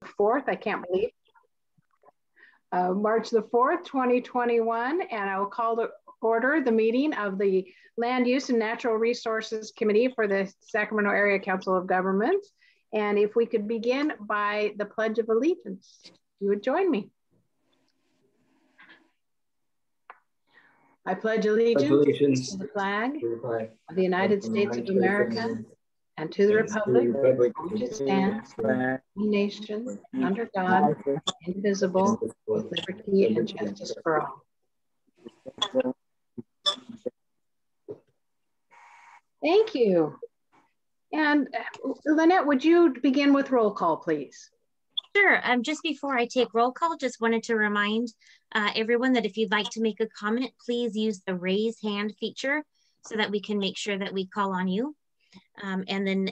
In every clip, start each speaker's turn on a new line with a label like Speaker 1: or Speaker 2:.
Speaker 1: 4th, I can't believe. March the 4th, 2021, and I will call to order the meeting of the Land Use and Natural Resources Committee for the Sacramento Area Council of Governments. And if we could begin by the Pledge of Allegiance, you would join me. I pledge allegiance to the flag of the United States of America and to the republic which it stands, one nation, under God, indivisible, with liberty and justice for all. Thank you. And Lynette, would you begin with roll call, please?
Speaker 2: Sure. Just before I take roll call, just wanted to remind everyone that if you'd like to make a comment, please use the raise hand feature so that we can make sure that we call on you. And then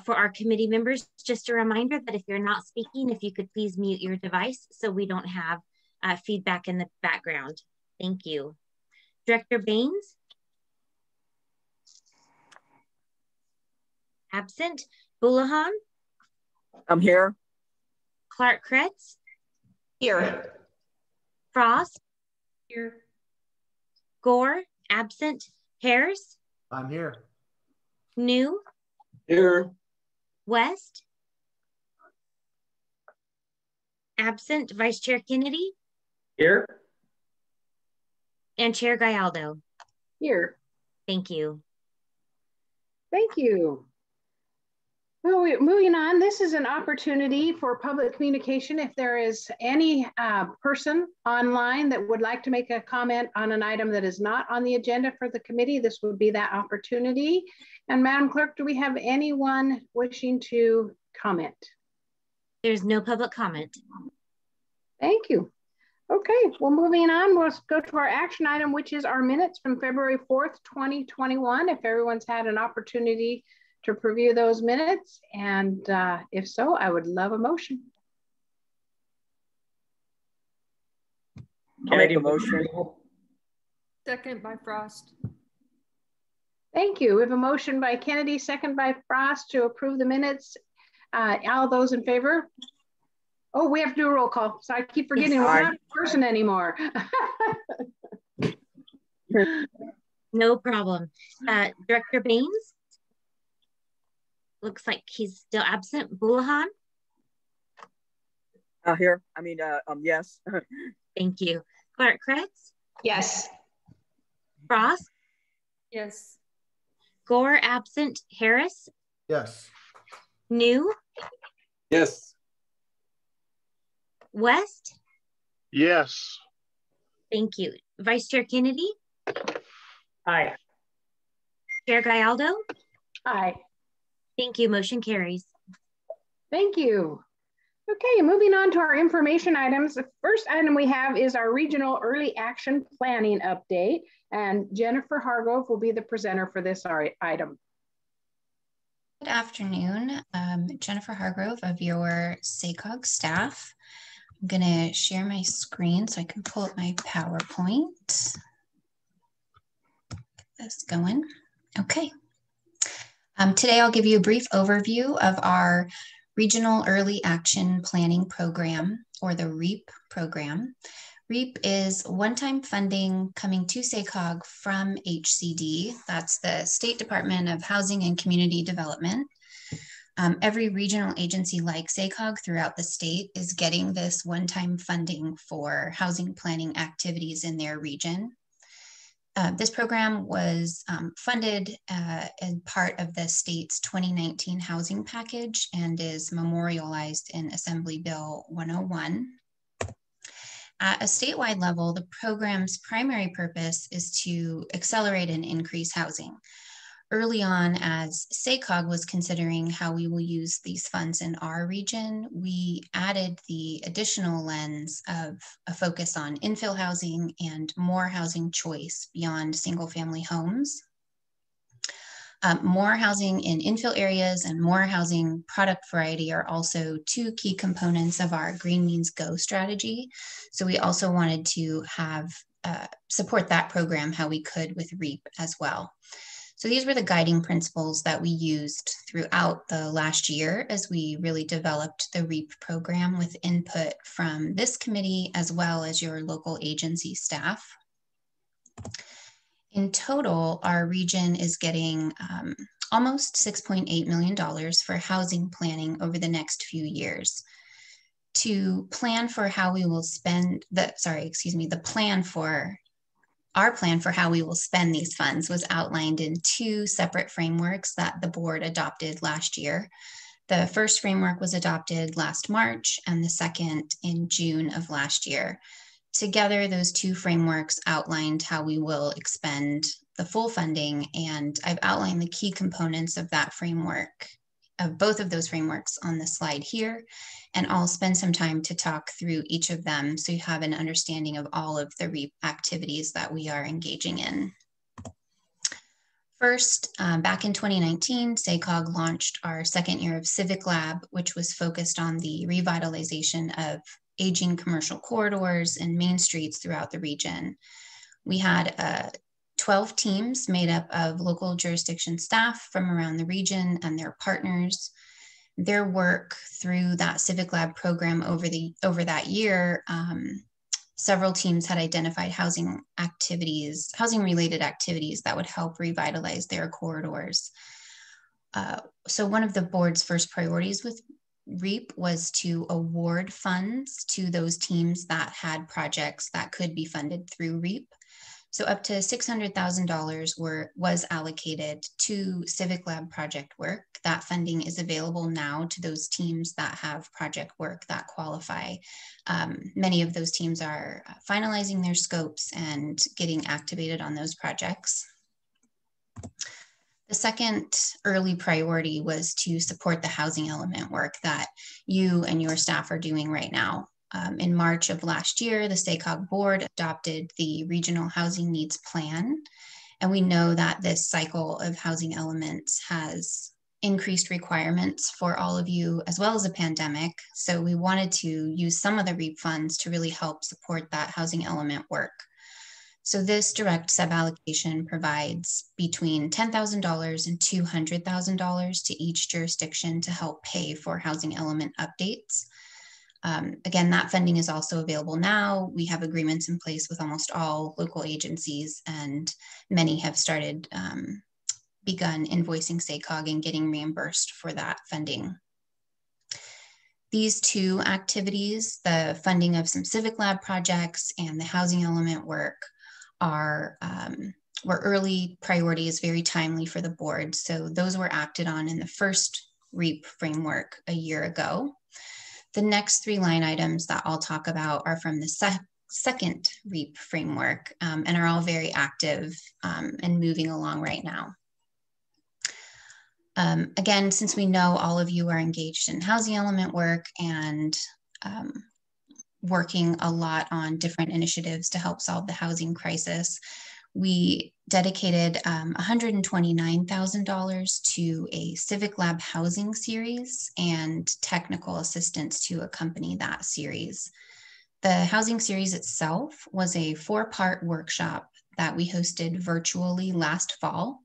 Speaker 2: for our committee members, just a reminder that if you're not speaking, if you could please mute your device so we don't have feedback in the background. Thank you. Director Baines? Absent. Bulahan?
Speaker 3: I'm here.
Speaker 2: Clark-Kretz?
Speaker 4: Here.
Speaker 2: Frost? Here. Gore? Absent. Harris?
Speaker 5: I'm here.
Speaker 2: New?
Speaker 6: Here.
Speaker 2: West? Absent. Vice Chair Kennedy?
Speaker 6: Here.
Speaker 2: And Chair Gallardo?
Speaker 1: Here.
Speaker 2: Thank you.
Speaker 1: Thank you. Well, moving on, this is an opportunity for public communication. If there is any person online that would like to make a comment on an item that is not on the agenda for the committee, this would be that opportunity. And Madam Clerk, do we have anyone wishing to comment?
Speaker 2: There's no public comment.
Speaker 1: Thank you. Okay, well, moving on, we'll go to our action item, which is our minutes from February 4th, 2021. If everyone's had an opportunity to preview those minutes, and if so, I would love a motion.
Speaker 3: I'll make a motion.
Speaker 4: Second by Frost.
Speaker 1: Thank you. We have a motion by Kennedy, second by Frost to approve the minutes. All those in favor? Oh, we have to do a roll call. So I keep forgetting yes, we're not a person anymore.
Speaker 2: No problem. Director Baines? Looks like he's still absent. Bulahan?
Speaker 3: Here. Yes.
Speaker 2: Thank you. Clark-Kretz?
Speaker 4: Yes.
Speaker 2: Frost?
Speaker 4: Yes.
Speaker 2: Gore absent. Harris?
Speaker 5: Yes.
Speaker 2: New?
Speaker 6: Yes.
Speaker 2: West?
Speaker 6: Yes.
Speaker 2: Thank you. Vice Chair Kennedy?
Speaker 6: Aye.
Speaker 2: Chair Gallardo?
Speaker 1: Aye.
Speaker 2: Thank you. Motion carries.
Speaker 1: Thank you. Okay, moving on to our information items. The first item we have is our regional early action planning update, and Jennifer Hargrove will be the presenter for this item.
Speaker 7: Good afternoon. Jennifer Hargrove of your SACOG staff. I'm going to share my screen so I can pull up my PowerPoint. Get this going. Okay. Today I'll give you a brief overview of our Regional Early Action Planning Program, or the REAP program. REAP is one-time funding coming to SACOG from HCD. That's the State Department of Housing and Community Development. Every regional agency like SACOG throughout the state is getting this one-time funding for housing planning activities in their region. This program was funded as part of the state's 2019 housing package and is memorialized in Assembly Bill 101. At a statewide level, the program's primary purpose is to accelerate and increase housing. Early on, as SACOG was considering how we will use these funds in our region, we added the additional lens of a focus on infill housing and more housing choice beyond single-family homes. More housing in infill areas and more housing product variety are also two key components of our Green Means Go strategy. So we also wanted to have support that program how we could with REAP as well. So these were the guiding principles that we used throughout the last year as we really developed the REAP program with input from this committee as well as your local agency staff. In total, our region is getting almost $6.8 million for housing planning over the next few years. To plan for how we will spend our plan for how we will spend these funds was outlined in two separate frameworks that the board adopted last year. The first framework was adopted last March and the second in June of last year. Together, those two frameworks outlined how we will expend the full funding, and I've outlined the key components of that framework, of both of those frameworks on the slide here, and I'll spend some time to talk through each of them so you have an understanding of all of the REAP activities that we are engaging in. First, back in 2019, SACOG launched our second year of Civic Lab, which was focused on the revitalization of aging commercial corridors and main streets throughout the region. We had 12 teams made up of local jurisdiction staff from around the region and their partners. Their work through that Civic Lab program over that year, several teams had identified housing-related activities that would help revitalize their corridors. So one of the board's first priorities with REAP was to award funds to those teams that had projects that could be funded through REAP. So up to $600,000 was allocated to Civic Lab project work. That funding is available now to those teams that have project work that qualify. Many of those teams are finalizing their scopes and getting activated on those projects. The second early priority was to support the housing element work that you and your staff are doing right now. In March of last year, the SACOG board adopted the Regional Housing Needs Plan, and we know that this cycle of housing elements has increased requirements for all of you, as well as a pandemic. So we wanted to use some of the REAP funds to really help support that housing element work. So this direct sub-allocation provides between $10,000 and $200,000 to each jurisdiction to help pay for housing element updates. Again, that funding is also available now. We have agreements in place with almost all local agencies, and many have begun invoicing SACOG and getting reimbursed for that funding. These two activities, the funding of some Civic Lab projects and the housing element work, were early priorities, very timely for the board. So those were acted on in the first REAP framework a year ago. The next three line items that I'll talk about are from the second REAP framework and are all very active and moving along right now. Again, since we know all of you are engaged in housing element work and working a lot on different initiatives to help solve the housing crisis, we dedicated $129,000 to a Civic Lab housing series and technical assistance to accompany that series. The housing series itself was a 4-part workshop that we hosted virtually last fall.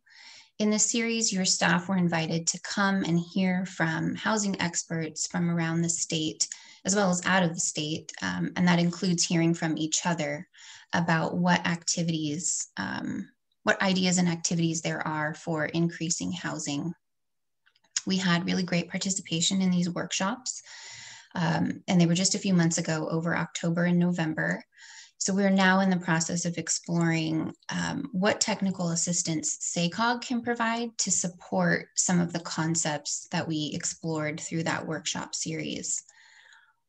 Speaker 7: In the series, your staff were invited to come and hear from housing experts from around the state, as well as out of the state, and that includes hearing from each other about what activities, what ideas and activities there are for increasing housing. We had really great participation in these workshops, and they were just a few months ago over October and November. So we're now in the process of exploring what technical assistance SACOG can provide to support some of the concepts that we explored through that workshop series.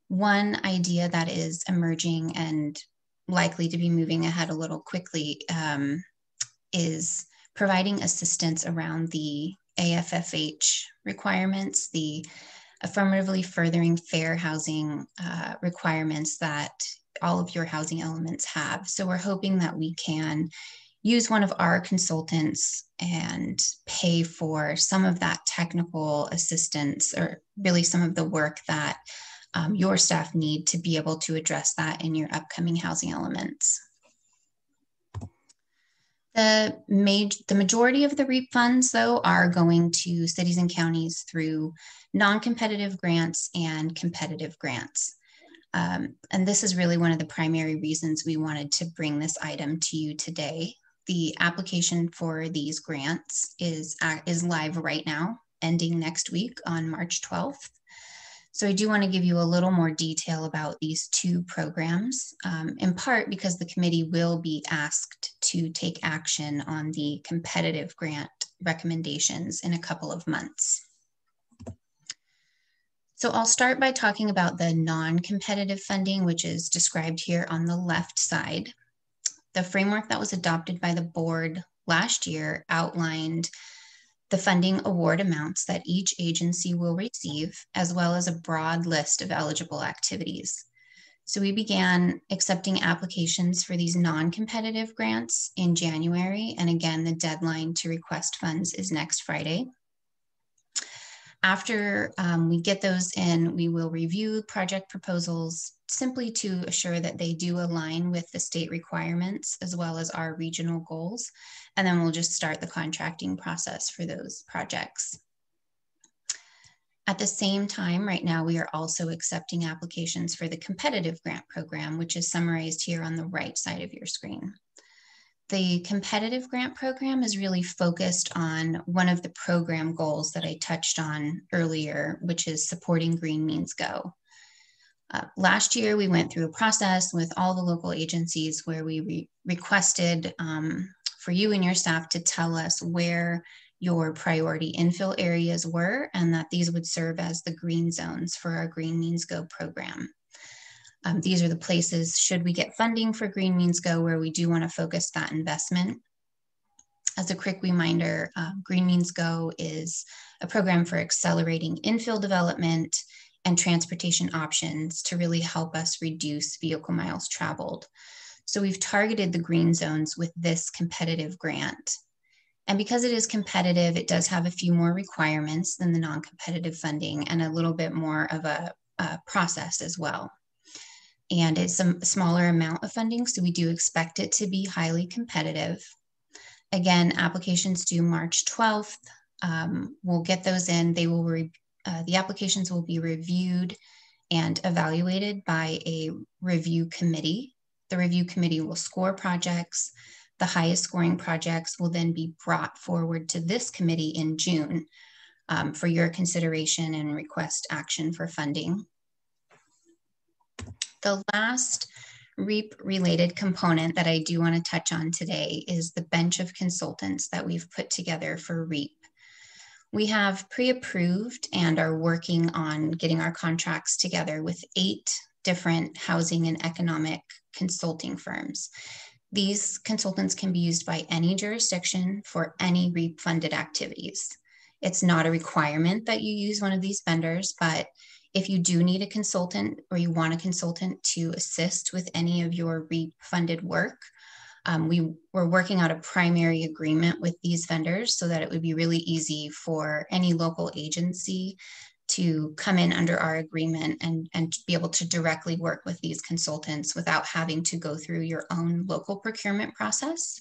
Speaker 7: One idea that is emerging and likely to be moving ahead a little quickly is providing assistance around the AFFH requirements, the affirmatively furthering fair housing requirements that all of your housing elements have. So we're hoping that we can use one of our consultants and pay for some of that technical assistance, or really some of the work that your staff need to be able to address that in your upcoming housing elements. The majority of the REAP funds, though, are going to cities and counties through non-competitive grants and competitive grants. And this is really one of the primary reasons we wanted to bring this item to you today. The application for these grants is live right now, ending next week on March 12th. So I do want to give you a little more detail about these two programs, in part because the committee will be asked to take action on the competitive grant recommendations in a couple of months. So I'll start by talking about the non-competitive funding, which is described here on the left side. The framework that was adopted by the board last year outlined the funding award amounts that each agency will receive, as well as a broad list of eligible activities. So we began accepting applications for these non-competitive grants in January. And again, the deadline to request funds is next Friday. After we get those in, we will review project proposals simply to assure that they do align with the state requirements as well as our regional goals. And then we'll just start the contracting process for those projects. At the same time, right now, we are also accepting applications for the competitive grant program, which is summarized here on the right side of your screen. The competitive grant program is really focused on one of the program goals that I touched on earlier, which is supporting Green Means Go. Last year, we went through a process with all the local agencies where we requested for you and your staff to tell us where your priority infill areas were, and that these would serve as the green zones for our Green Means Go program. These are the places, should we get funding for Green Means Go, where we do want to focus that investment. As a quick reminder, Green Means Go is a program for accelerating infill development and transportation options to really help us reduce vehicle miles traveled. So we've targeted the green zones with this competitive grant. And because it is competitive, it does have a few more requirements than the non-competitive funding and a little bit more of a process as well. And it's a smaller amount of funding, so we do expect it to be highly competitive. Again, applications due March 12th. We'll get those in. They will the applications will be reviewed and evaluated by a review committee. The review committee will score projects. The highest scoring projects will then be brought forward to this committee in June for your consideration and request action for funding. The last REAP related component that I do want to touch on today is the bench of consultants that we've put together for REAP. We have pre-approved and are working on getting our contracts together with 8 different housing and economic consulting firms. These consultants can be used by any jurisdiction for any REAP funded activities. It's not a requirement that you use one of these vendors, but if you do need a consultant or you want a consultant to assist with any of your REAP funded work, we're working out a primary agreement with these vendors so that it would be really easy for any local agency to come in under our agreement and be able to directly work with these consultants without having to go through your own local procurement process.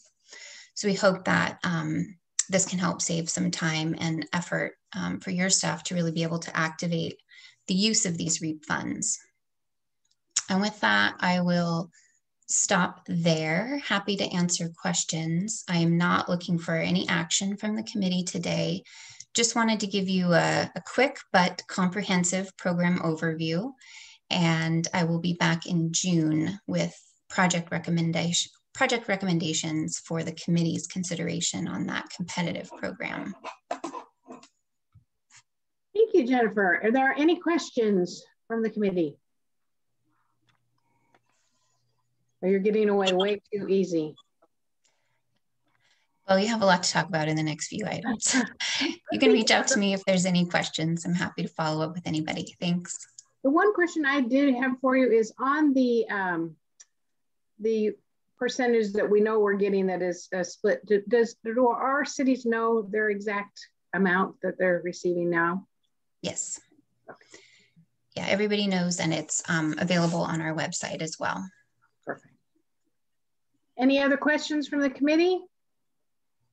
Speaker 7: So we hope that this can help save some time and effort for your staff to really be able to activate the use of these REAP funds. And with that, I will stop there. Happy to answer questions. I am not looking for any action from the committee today. Just wanted to give you a quick but comprehensive program overview. And I will be back in June with project recommendations for the committee's consideration on that competitive program.
Speaker 1: Thank you, Jennifer. Are there any questions from the committee? Or you're getting away way too easy?
Speaker 7: Well, you have a lot to talk about in the next few items. You can reach out to me if there's any questions. I'm happy to follow up with anybody. Thanks.
Speaker 1: The one question I did have for you is on the percentage that we know we're getting that is split. Do our cities know their exact amount that they're receiving now?
Speaker 7: Yes. Okay. Yeah, everybody knows, and it's available on our website as well.
Speaker 1: Perfect. Any other questions from the committee?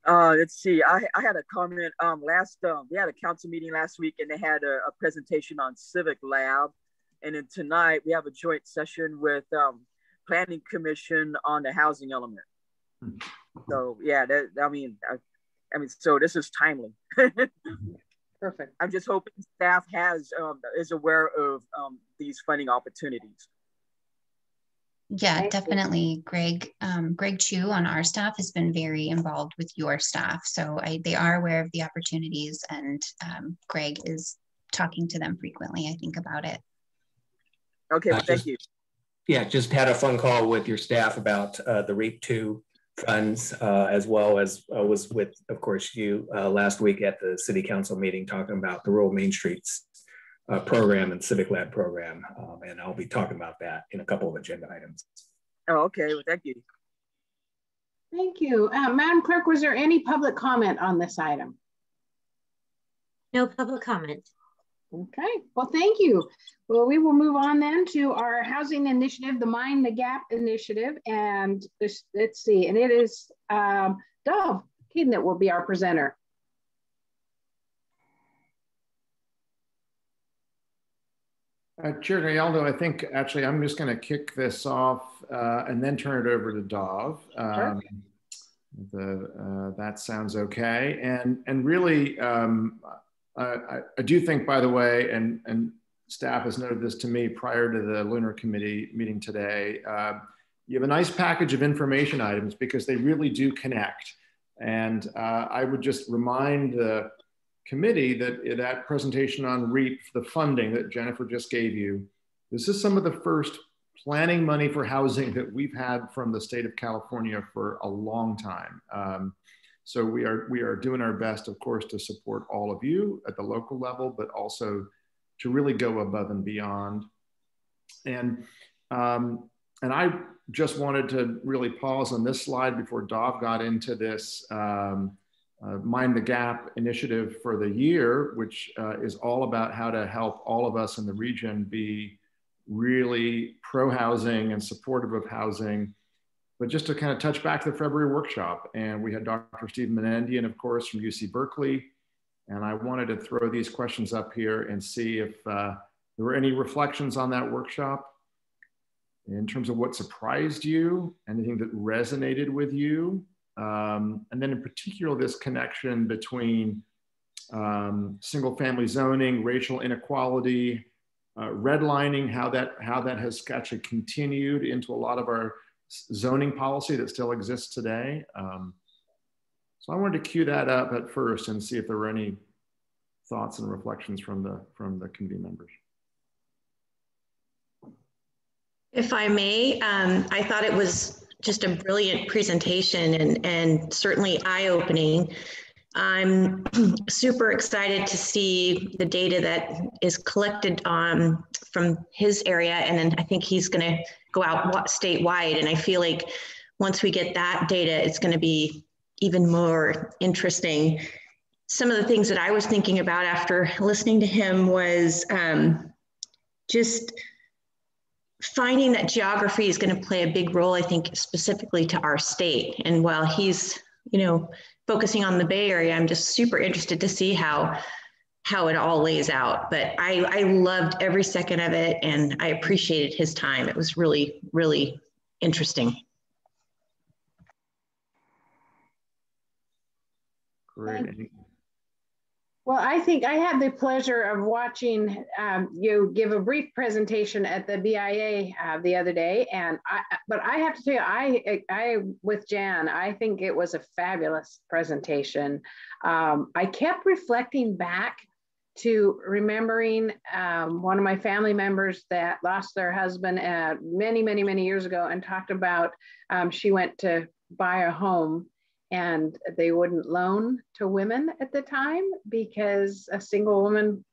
Speaker 3: Let's see. I had a comment. We had a council meeting last week, and they had a presentation on Civic Lab, and then tonight we have a joint session with Planning Commission on the housing element. So yeah, so this is timely.
Speaker 1: Perfect.
Speaker 3: I'm just hoping staff is aware of these funding opportunities.
Speaker 7: Yeah, definitely. Greg Chu on our staff has been very involved with your staff. So they are aware of the opportunities, and Greg is talking to them frequently, I think, about it.
Speaker 3: Okay, well, thank you.
Speaker 5: Yeah, just had a phone call with your staff about the REAP 2 funds, as well as was with, of course, you last week at the City Council meeting talking about the Rural Main Streets program and Civic Lab program. And I'll be talking about that in a couple of agenda items.
Speaker 3: Oh, okay, well, thank you.
Speaker 1: Thank you. Madam Clerk, was there any public comment on this item?
Speaker 2: No public comment.
Speaker 1: Okay, well, thank you. Well, we will move on then to our housing initiative, the Mind the Gap initiative. And let's see, and it is Dov Keaton that will be our presenter.
Speaker 8: Chair Gallardo, I think actually I'm just going to kick this off and then turn it over to Dov.
Speaker 1: Sure.
Speaker 8: That sounds okay. And really, I do think, by the way, and staff has noted this to me prior to the Lunar Committee meeting today, you have a nice package of information items because they really do connect. And I would just remind the committee that presentation on REAP, the funding that Jennifer just gave you, this is some of the first planning money for housing that we've had from the state of California for a long time. So we are doing our best, of course, to support all of you at the local level, but also to really go above and beyond. And I just wanted to really pause on this slide before Dov got into this Mind the Gap initiative for the year, which is all about how to help all of us in the region be really pro-housing and supportive of housing. But just to kind of touch back to the February workshop, and we had Dr. Stephen Menendian, of course, from UC Berkeley. And I wanted to throw these questions up here and see if there were any reflections on that workshop in terms of what surprised you, anything that resonated with you. And then in particular, this connection between single family zoning, racial inequality, redlining, how that has actually continued into a lot of our zoning policy that still exists today. So I wanted to cue that up at first and see if there were any thoughts and reflections from the committee members.
Speaker 9: If I may, I thought it was just a brilliant presentation and certainly eye-opening. I'm super excited to see the data that is collected from his area, and then I think he's going to go out statewide. And I feel like once we get that data, it's going to be even more interesting. Some of the things that I was thinking about after listening to him was just finding that geography is going to play a big role, I think, specifically to our state. And while he's, focusing on the Bay Area, I'm just super interested to see how it all lays out. But I loved every second of it, and I appreciated his time. It was really, really interesting.
Speaker 8: Great.
Speaker 1: Well, I think I had the pleasure of watching you give a brief presentation at the BIA the other day, but I have to tell you, I with Jan, I think it was a fabulous presentation. I kept reflecting back to remembering one of my family members that lost their husband many, many, many years ago, and talked about she went to buy a home and they wouldn't loan to women at the time because a single woman,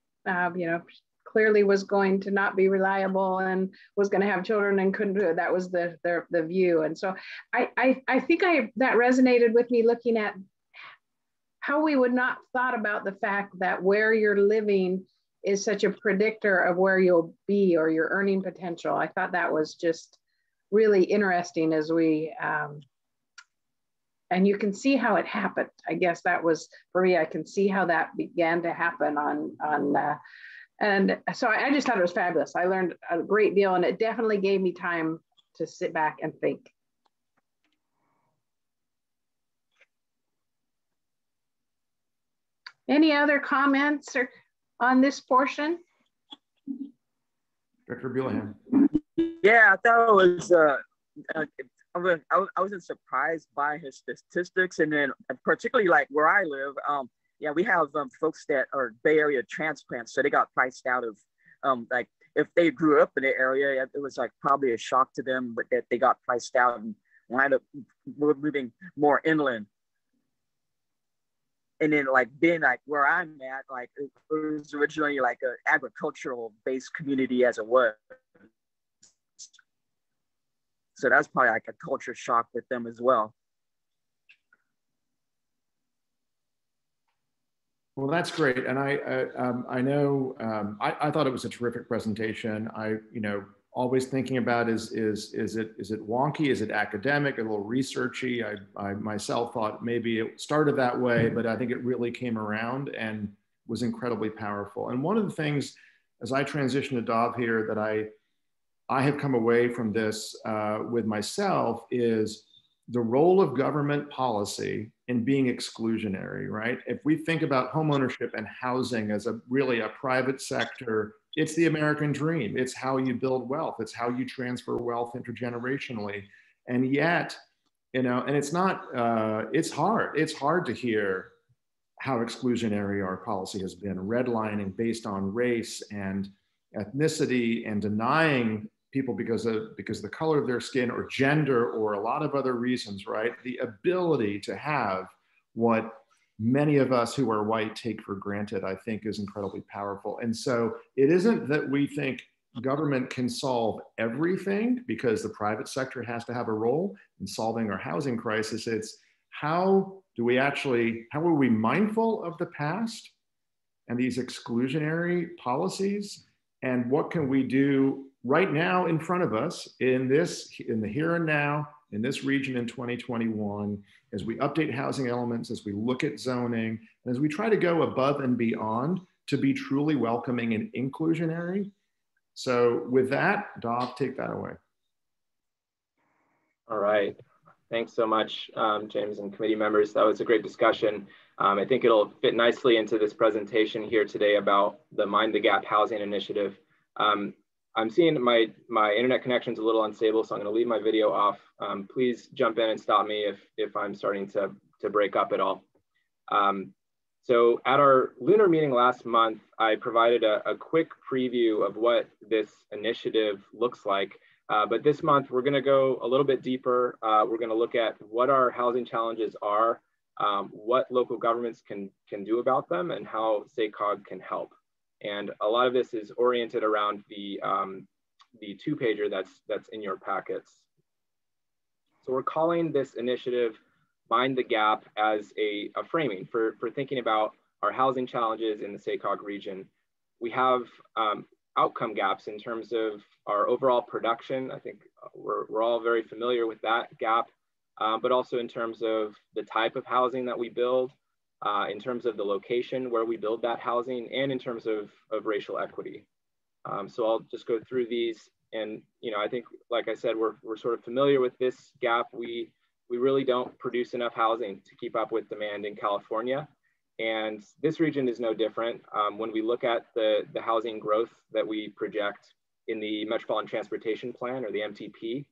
Speaker 1: clearly was going to not be reliable and was going to have children and couldn't do it. That was the view. And so I think that resonated with me, looking at how we would not thought about the fact that where you're living is such a predictor of where you'll be or your earning potential. I thought that was just really interesting as we and you can see how it happened. I guess that was, for me, I can see how that began to happen and so I just thought it was fabulous. I learned a great deal, and it definitely gave me time to sit back and think. Any other comments or on this portion?
Speaker 8: Director Bulahan.
Speaker 3: Yeah, I thought it was, I wasn't surprised by his statistics, and then particularly like where I live, yeah, we have folks that are Bay Area transplants, so they got priced out of, like if they grew up in the area, it was like probably a shock to them, but that they got priced out and wound up moving more inland. And then like being like where I'm at, like it was originally like an agricultural based community as it was. So that's probably like a culture shock with them as well.
Speaker 8: Well, that's great, and I know I thought it was a terrific presentation. Always thinking about is it wonky? Is it academic? A little researchy? I myself thought maybe it started that way, but I think it really came around and was incredibly powerful. And one of the things, as I transition to Dov here, that I have come away from this with myself is the role of government policy in being exclusionary, right? If we think about homeownership and housing as really a private sector, it's the American dream. It's how you build wealth. It's how you transfer wealth intergenerationally. And yet, and it's not, it's hard. It's hard to hear how exclusionary our policy has been, redlining based on race and ethnicity and denying people because of the color of their skin or gender or a lot of other reasons, right? The ability to have what many of us who are white take for granted, I think, is incredibly powerful. And so it isn't that we think government can solve everything because the private sector has to have a role in solving our housing crisis. It's how are we mindful of the past and these exclusionary policies, and what can we do right now in front of us in the here and now in this region in 2021, as we update housing elements, as we look at zoning, and as we try to go above and beyond to be truly welcoming and inclusionary. So with that, Dov, take that away.
Speaker 10: All right. Thanks so much, James and committee members. That was a great discussion. I think it'll fit nicely into this presentation here today about the Mind the Gap Housing Initiative. I'm seeing my internet connection's a little unstable, so I'm going to leave my video off. Please jump in and stop me if I'm starting to break up at all. So at our lunar meeting last month, I provided a quick preview of what this initiative looks like. But this month, we're going to go a little bit deeper. We're going to look at what our housing challenges are, what local governments can do about them, and how SACOG can help. And a lot of this is oriented around the two-pager that's in your packets. So we're calling this initiative Mind the Gap as a framing for thinking about our housing challenges in the SACOG region. We have outcome gaps in terms of our overall production. I think we're all very familiar with that gap, but also in terms of the type of housing that we build, in terms of the location where we build that housing, and in terms of racial equity. So I'll just go through these. And I think, like I said, we're sort of familiar with this gap. We really don't produce enough housing to keep up with demand in California. And this region is no different. When we look at the housing growth that we project in the Metropolitan Transportation Plan, or the MTP,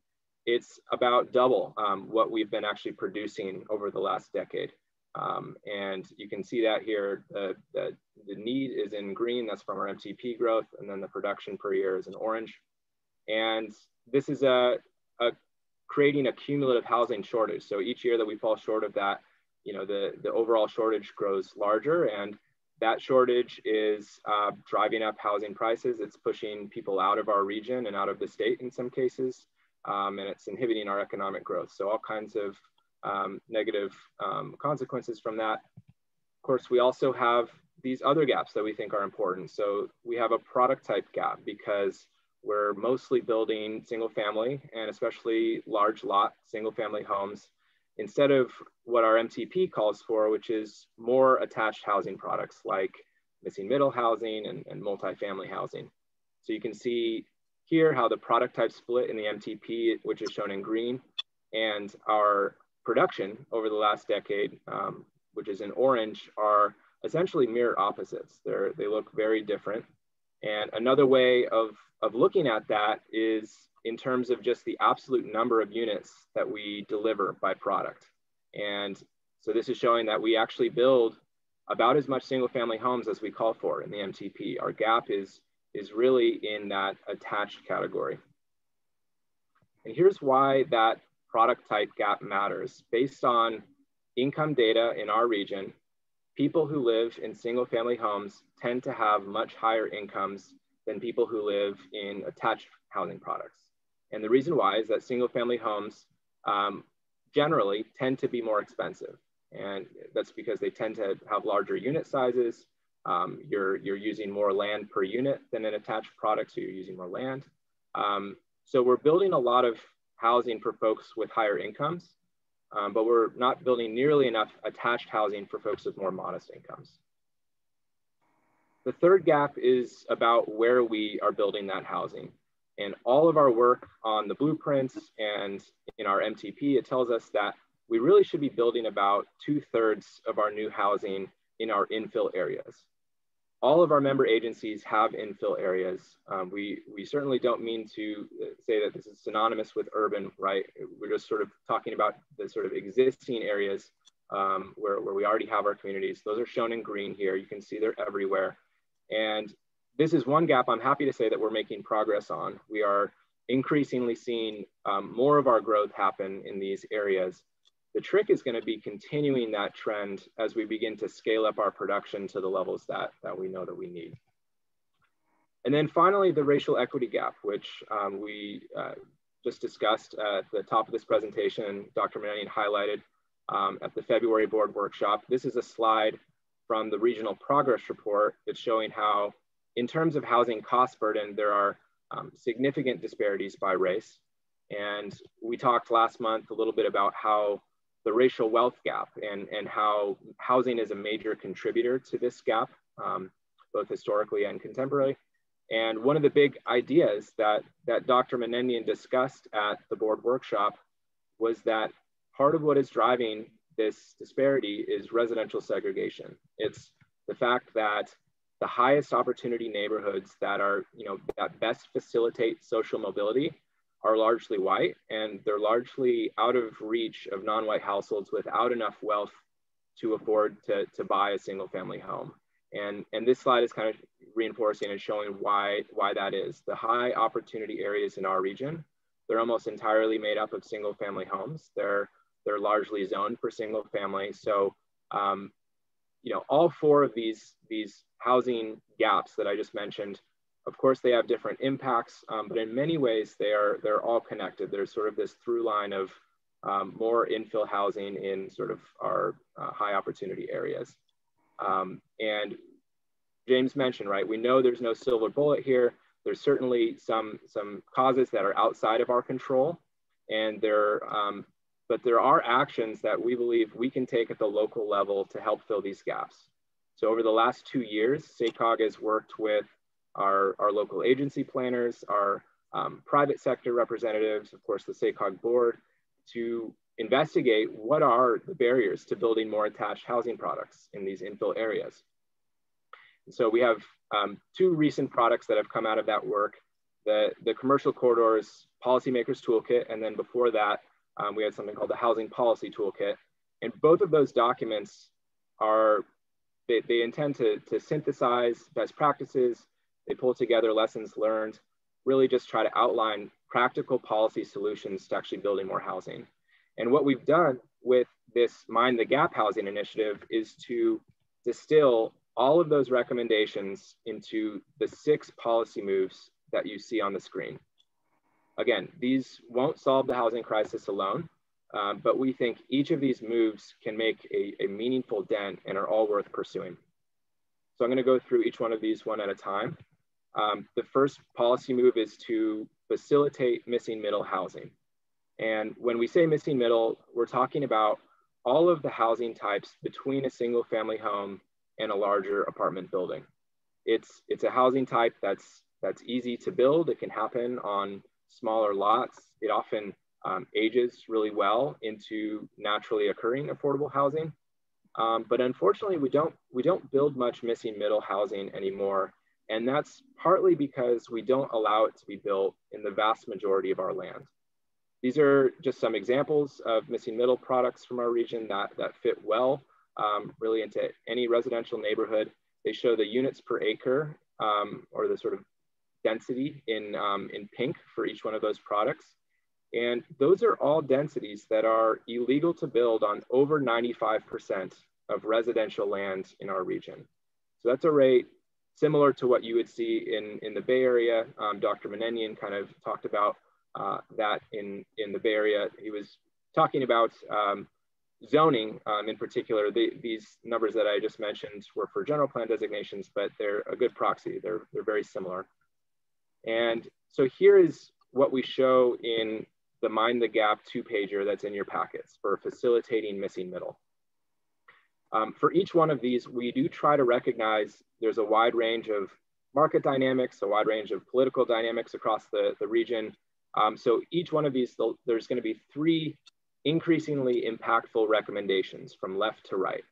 Speaker 10: it's about double what we've been actually producing over the last decade. And you can see that here, the need is in green, that's from our MTP growth, and then the production per year is in orange. And this is creating a cumulative housing shortage. So each year that we fall short of that, the overall shortage grows larger, and that shortage is driving up housing prices. It's pushing people out of our region and out of the state in some cases, and it's inhibiting our economic growth. So all kinds of negative consequences from that. Of course, we also have these other gaps that we think are important. So we have a product type gap because we're mostly building single family, and especially large lot single family homes. instead of what our MTP calls for, which is more attached housing products like missing middle housing and multifamily housing. So you can see here how the product type split in the MTP, which is shown in green, and our production over the last decade, which is in orange, are essentially mirror opposites. They look very different. And another way of looking at that is in terms of just the absolute number of units that we deliver by product. And so this is showing that we actually build about as much single family homes as we call for in the MTP. Our gap is really in that attached category. And here's why that product type gap matters. Based on income data in our region, people who live in single family homes tend to have much higher incomes than people who live in attached housing products. And the reason why is that single family homes generally tend to be more expensive. And that's because they tend to have larger unit sizes. You're using more land per unit than an attached product, so you're using more land. So we're building a lot of housing for folks with higher incomes, but we're not building nearly enough attached housing for folks with more modest incomes. The third gap is about where we are building that housing. And all of our work on the blueprints and in our MTP, it tells us that we really should be building about 2/3 of our new housing in our infill areas. All of our member agencies have infill areas. We certainly don't mean to say that this is synonymous with urban, right? We're just sort of talking about the sort of existing areas where we already have our communities. Those are shown in green here. You can see they're everywhere. And this is one gap I'm happy to say that we're making progress on. We are increasingly seeing more of our growth happen in these areas. The trick is going to be continuing that trend as we begin to scale up our production to the levels that we know that we need. And then finally, the racial equity gap, which we just discussed at the top of this presentation, Dr. Mananian highlighted at the February board workshop. This is a slide from the regional progress report that's showing how, in terms of housing cost burden, there are significant disparities by race. And we talked last month a little bit about how the racial wealth gap and how housing is a major contributor to this gap, both historically and contemporary. And one of the big ideas that Dr. Mananian discussed at the board workshop was that part of what is driving this disparity is residential segregation. It's the fact that the highest opportunity neighborhoods that are, that best facilitate social mobility are largely white, and they're largely out of reach of non-white households without enough wealth to afford to buy a single family home. And this slide is kind of reinforcing and showing why that is. The high opportunity areas in our region, they're almost entirely made up of single family homes. They're largely zoned for single family. So, all four of these housing gaps that I just mentioned, of course, they have different impacts, but in many ways, they're all connected. There's sort of this through line of more infill housing in sort of our high opportunity areas. And James mentioned, right, we know there's no silver bullet here. There's certainly some causes that are outside of our control, and but there are actions that we believe we can take at the local level to help fill these gaps. So over the last 2 years, SACOG has worked with our local agency planners, our private sector representatives, of course, the SACOG board, to investigate what are the barriers to building more attached housing products in these infill areas. So we have 2 recent products that have come out of that work, the Commercial Corridors Policymakers Toolkit, and then before that, we had something called the Housing Policy Toolkit. And both of those documents they intend to synthesize best practices. They pull together lessons learned, really just try to outline practical policy solutions to actually building more housing. And what we've done with this Mind the Gap housing initiative is to distill all of those recommendations into the 6 policy moves that you see on the screen. Again, these won't solve the housing crisis alone, but we think each of these moves can make a meaningful dent and are all worth pursuing. So I'm going to go through each one of these one at a time. The first policy move is to facilitate missing middle housing. And when we say missing middle, we're talking about all of the housing types between a single family home and a larger apartment building. It's a housing type that's easy to build. It can happen on smaller lots. It often ages really well into naturally occurring affordable housing. But unfortunately, we don't build much missing middle housing anymore. And that's partly because we don't allow it to be built in the vast majority of our land. These are just some examples of missing middle products from our region that fit well really into any residential neighborhood. They show the units per acre or the sort of density in pink for each one of those products. And those are all densities that are illegal to build on over 95% of residential land in our region. So that's a rate similar to what you would see in the Bay Area. Dr. Menenian kind of talked about that in the Bay Area. He was talking about zoning in particular. These numbers that I just mentioned were for general plan designations, but they're a good proxy. They're very similar. And so here is what we show in the Mind the Gap 2-pager that's in your packets for facilitating missing middle. For each one of these, we do try to recognize there's a wide range of market dynamics, a wide range of political dynamics across the region. So each one of these, there's going to be 3 increasingly impactful recommendations from left to right.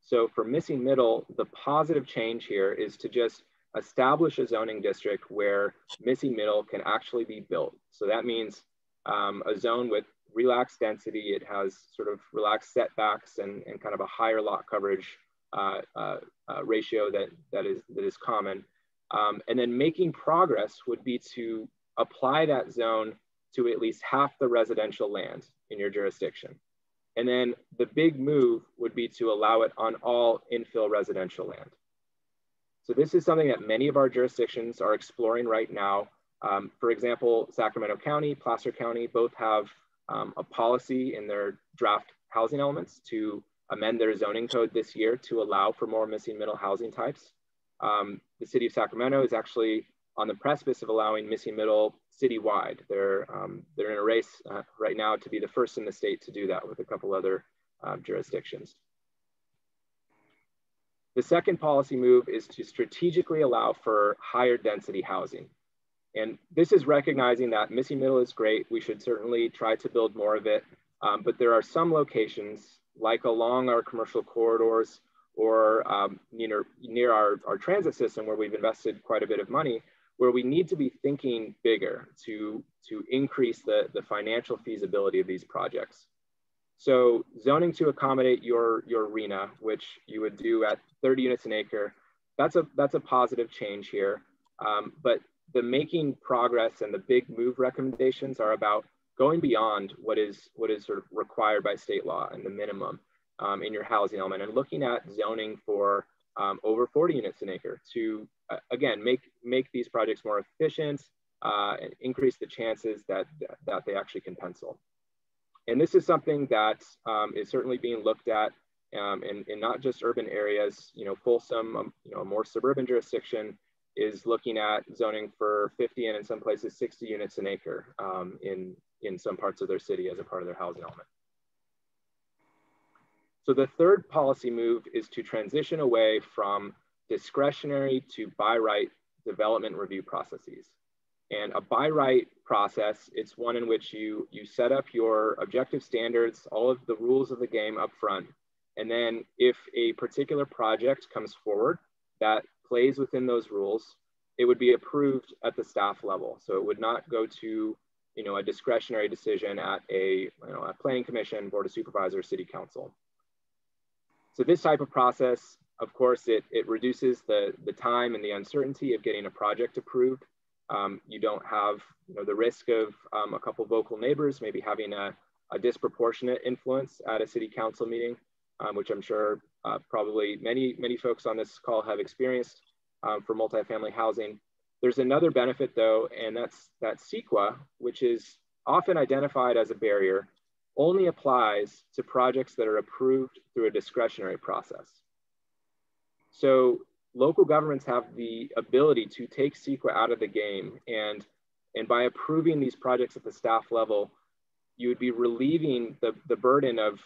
Speaker 10: So for missing middle, the positive change here is to just establish a zoning district where missing middle can actually be built. So that means a zone with relaxed density. It has sort of relaxed setbacks and kind of a higher lot coverage ratio that is common. And then making progress would be to apply that zone to at least half the residential land in your jurisdiction. And then the big move would be to allow it on all infill residential land. So this is something that many of our jurisdictions are exploring right now. For example, Sacramento County, Placer County, both have a policy in their draft housing elements to amend their zoning code this year to allow for more missing middle housing types. The city of Sacramento is actually on the precipice of allowing missing middle citywide. They're in a race right now to be the first in the state to do that with a couple other jurisdictions. The second policy move is to strategically allow for higher density housing. And this is recognizing that missing middle is great. We should certainly try to build more of it. But there are some locations, like along our commercial corridors or near our transit system, where we've invested quite a bit of money, where we need to be thinking bigger to increase the financial feasibility of these projects. So zoning to accommodate your RHNA, which you would do at 30 units an acre, that's a positive change here. But the making progress and the big move recommendations are about going beyond what is sort of required by state law and the minimum in your housing element, and looking at zoning for over 40 units an acre to, again, make these projects more efficient and increase the chances that they actually can pencil. And this is something that is certainly being looked at in not just urban areas. Folsom, a more suburban jurisdiction, is looking at zoning for 50 and in some places 60 units an acre in some parts of their city as a part of their housing element. So the third policy move is to transition away from discretionary to by right development review processes. And a by right process, it's one in which you set up your objective standards, all of the rules of the game up front. And then if a particular project comes forward that plays within those rules, it would be approved at the staff level. So it would not go to a discretionary decision at a planning commission, board of supervisors, city council. So this type of process, of course, it reduces the time and the uncertainty of getting a project approved. You don't have the risk of a couple vocal neighbors maybe having a disproportionate influence at a city council meeting, which I'm sure probably many folks on this call have experienced for multifamily housing. There's another benefit though, and that's that CEQA, which is often identified as a barrier, only applies to projects that are approved through a discretionary process. So local governments have the ability to take CEQA out of the game, and by approving these projects at the staff level, you would be relieving the burden of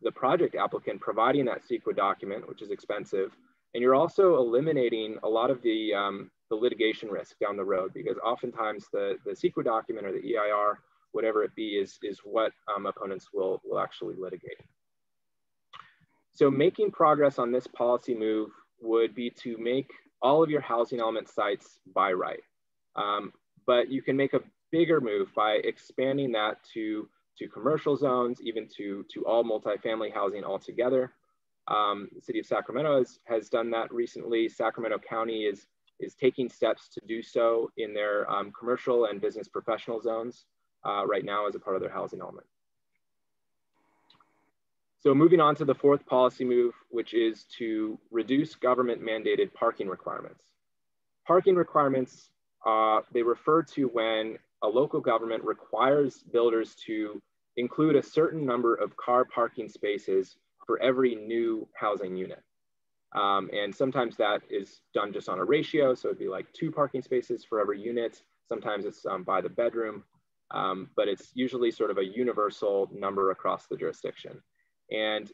Speaker 10: the project applicant providing that CEQA document, which is expensive. And you're also eliminating a lot of the litigation risk down the road, because oftentimes the CEQA document or the EIR, whatever it be, is what opponents will actually litigate. So making progress on this policy move would be to make all of your housing element sites by right. But you can make a bigger move by expanding that to commercial zones, even to all multifamily housing altogether. The city of Sacramento has done that recently. Sacramento County is taking steps to do so in their commercial and business professional zones right now as a part of their housing element. So moving on to the fourth policy move, which is to reduce government mandated parking requirements. Parking requirements, they refer to when a local government requires builders to include a certain number of car parking spaces for every new housing unit. And sometimes that is done just on a ratio. So it'd be like 2 parking spaces for every unit. Sometimes it's by the bedroom, but it's usually sort of a universal number across the jurisdiction. And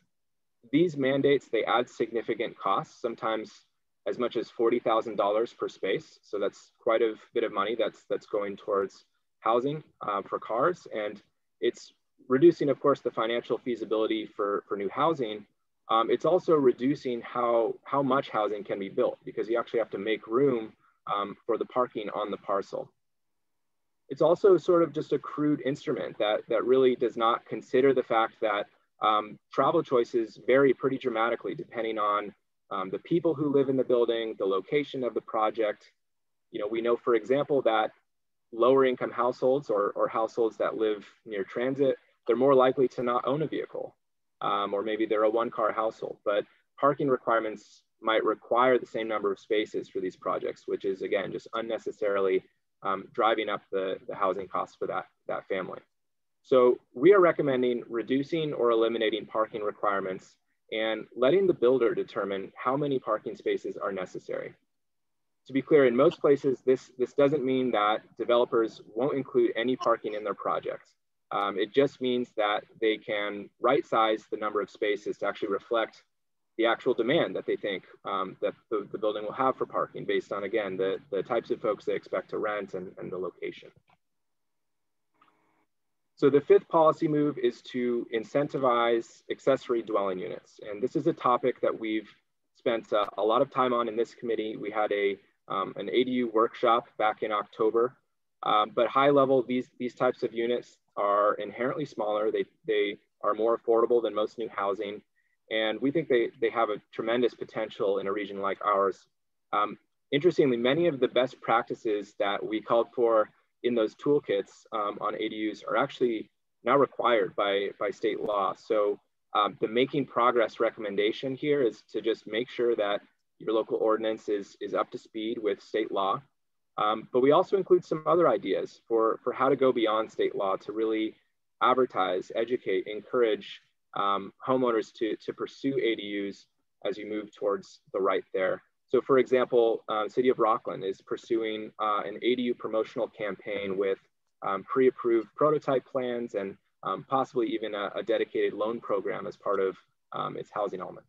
Speaker 10: these mandates, they add significant costs, sometimes as much as $40,000 per space. So that's quite a bit of money that's going towards housing for cars. And it's reducing, of course, the financial feasibility for new housing. It's also reducing how much housing can be built, because you actually have to make room for the parking on the parcel. It's also sort of just a crude instrument that really does not consider the fact that travel choices vary pretty dramatically depending on the people who live in the building, the location of the project. You know, we know, for example, that lower income households or households that live near transit, they're more likely to not own a vehicle, or maybe they're a 1-car household, but parking requirements might require the same number of spaces for these projects, which is, again, just unnecessarily driving up the housing costs for that family. So we are recommending reducing or eliminating parking requirements and letting the builder determine how many parking spaces are necessary. To be clear, in most places, this doesn't mean that developers won't include any parking in their projects. It just means that they can right-size the number of spaces to actually reflect the actual demand that they think that the building will have for parking based on, again, the types of folks they expect to rent and the location. So the fifth policy move is to incentivize accessory dwelling units. And this is a topic that we've spent a lot of time on in this committee. We had an ADU workshop back in October, but high level, these types of units are inherently smaller. They are more affordable than most new housing. And we think they have a tremendous potential in a region like ours. Interestingly, many of the best practices that we called for in those toolkits on ADUs are actually now required by state law. So the making progress recommendation here is to just make sure that your local ordinance is up to speed with state law. But we also include some other ideas for how to go beyond state law to really advertise, educate, encourage homeowners to pursue ADUs as you move towards the right there. So for example, City of Rockland is pursuing an ADU promotional campaign with pre-approved prototype plans and possibly even a dedicated loan program as part of its housing element.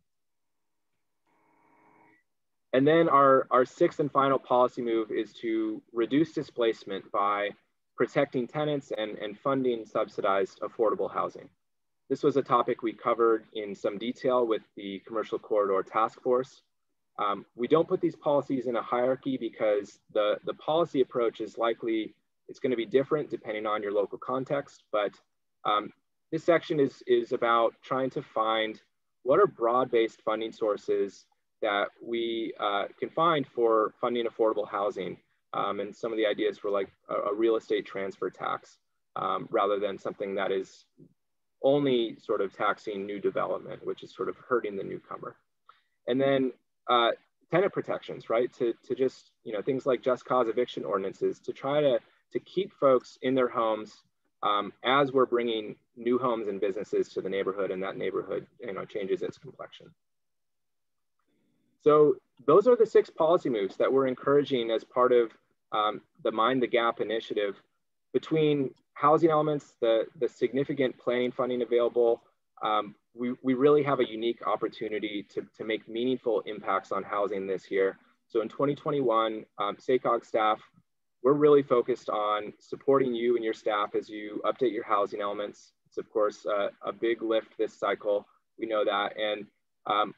Speaker 10: And then our sixth and final policy move is to reduce displacement by protecting tenants and funding subsidized affordable housing. This was a topic we covered in some detail with the Commercial Corridor Task Force. We don't put these policies in a hierarchy because the policy approach is likely, it's going to be different depending on your local context, but this section is about trying to find what are broad-based funding sources that we can find for funding affordable housing. And some of the ideas were like a real estate transfer tax, rather than something that is only sort of taxing new development, which is sort of hurting the newcomer. And then tenant protections, right? To just, you know, things like just cause eviction ordinances to try to keep folks in their homes as we're bringing new homes and businesses to the neighborhood, and that neighborhood, you know, changes its complexion. So those are the 6 policy moves that we're encouraging as part of the Mind the Gap initiative. Between housing elements, the significant planning funding available, we really have a unique opportunity to make meaningful impacts on housing this year. So in 2021, SACOG staff, we're really focused on supporting you and your staff as you update your housing elements. It's of course a big lift this cycle, we know that. And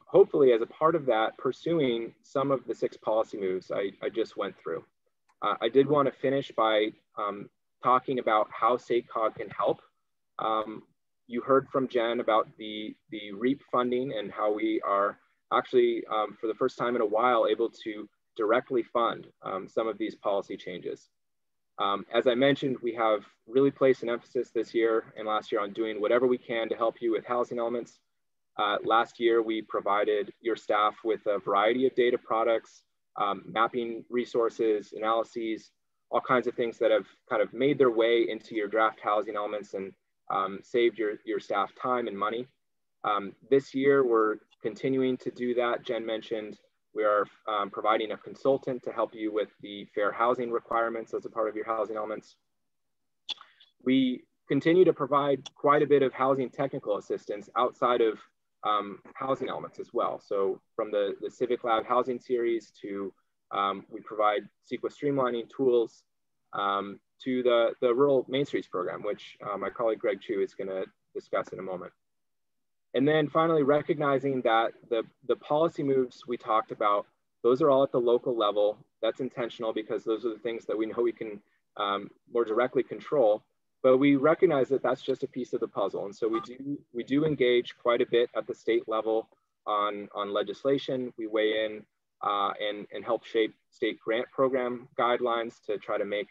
Speaker 10: hopefully as a part of that, pursuing some of the 6 policy moves I just went through. I did want to finish by talking about how SACOG can help. You heard from Jen about the REAP funding and how we are actually, for the first time in a while, able to directly fund some of these policy changes. As I mentioned, we have really placed an emphasis this year and last year on doing whatever we can to help you with housing elements. Last year, we provided your staff with a variety of data products, mapping resources, analyses, all kinds of things that have kind of made their way into your draft housing elements and saved your staff time and money. This year, we're continuing to do that. Jen mentioned we are providing a consultant to help you with the fair housing requirements as a part of your housing elements. We continue to provide quite a bit of housing technical assistance outside of housing elements as well. So from the Civic Lab housing series to we provide CEQA streamlining tools to the Rural Main Streets program, which my colleague Greg Chu is going to discuss in a moment. And then finally, recognizing that the policy moves we talked about, those are all at the local level. That's intentional because those are the things that we know we can more directly control. But we recognize that that's just a piece of the puzzle. And so we do engage quite a bit at the state level on legislation. We weigh in and help shape state grant program guidelines to try to make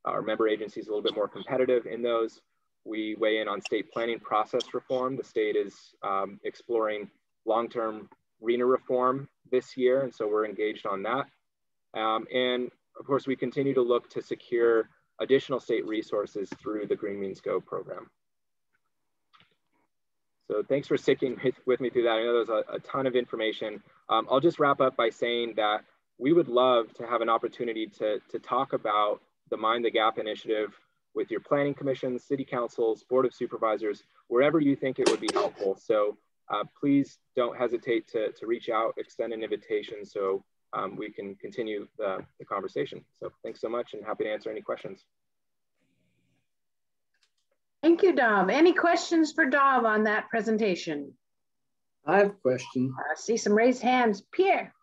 Speaker 10: our member agencies a little bit more competitive in those. We weigh in on state planning process reform. The state is exploring long-term RHNA reform this year, and so we're engaged on that. And of course, we continue to look to secure additional state resources through the Green Means Go program. So thanks for sticking with me through that. I know there's a ton of information. I'll just wrap up by saying that we would love to have an opportunity to talk about the Mind the Gap initiative with your planning commissions, city councils, board of supervisors, wherever you think it would be helpful. So please don't hesitate to reach out, extend an invitation so we can continue the conversation. So thanks so much and happy to answer any questions.
Speaker 1: Thank you, Dov. Any questions for Dov on that presentation?
Speaker 11: I have a question.
Speaker 1: I see some raised hands. Pierre.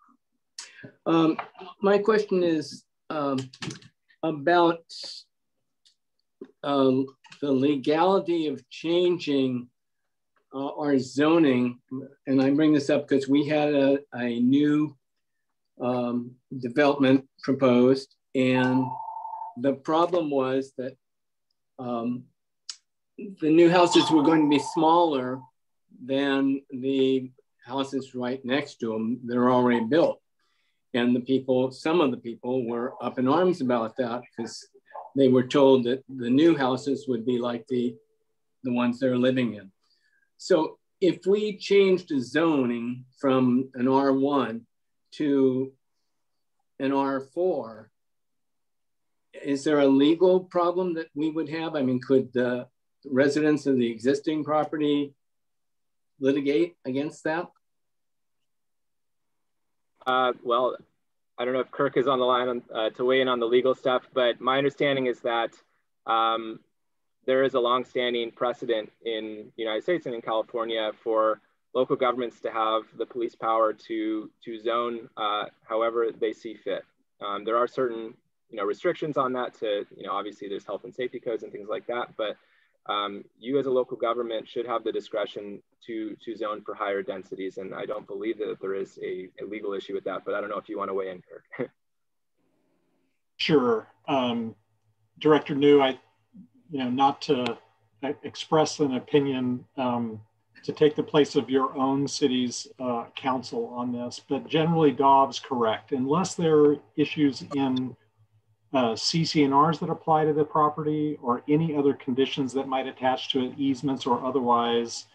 Speaker 11: My question is about the legality of changing our zoning. And I bring this up because we had a new development proposed, and the problem was that the new houses were going to be smaller than the houses right next to them that are already built. And the people, some of the people were up in arms about that because they were told that the new houses would be like the ones they're living in. So if we changed the zoning from an R1 to an R4, is there a legal problem that we would have? I mean, could the residents of the existing property litigate against that?
Speaker 10: Well, I don't know if Kirk is on the line to weigh in on the legal stuff, but my understanding is that there is a longstanding precedent in the United States and in California for local governments to have the police power to zone however they see fit. There are certain restrictions on that to, obviously there's health and safety codes and things like that, but you as a local government should have the discretion to zone for higher densities. And I don't believe that there is a legal issue with that, but I don't know if you want to weigh in, Kirk.
Speaker 12: Sure. Director New, not to express an opinion to take the place of your own city's council on this, but generally Dov's correct. Unless there are issues in CC&Rs that apply to the property or any other conditions that might attach to it, easements or otherwise,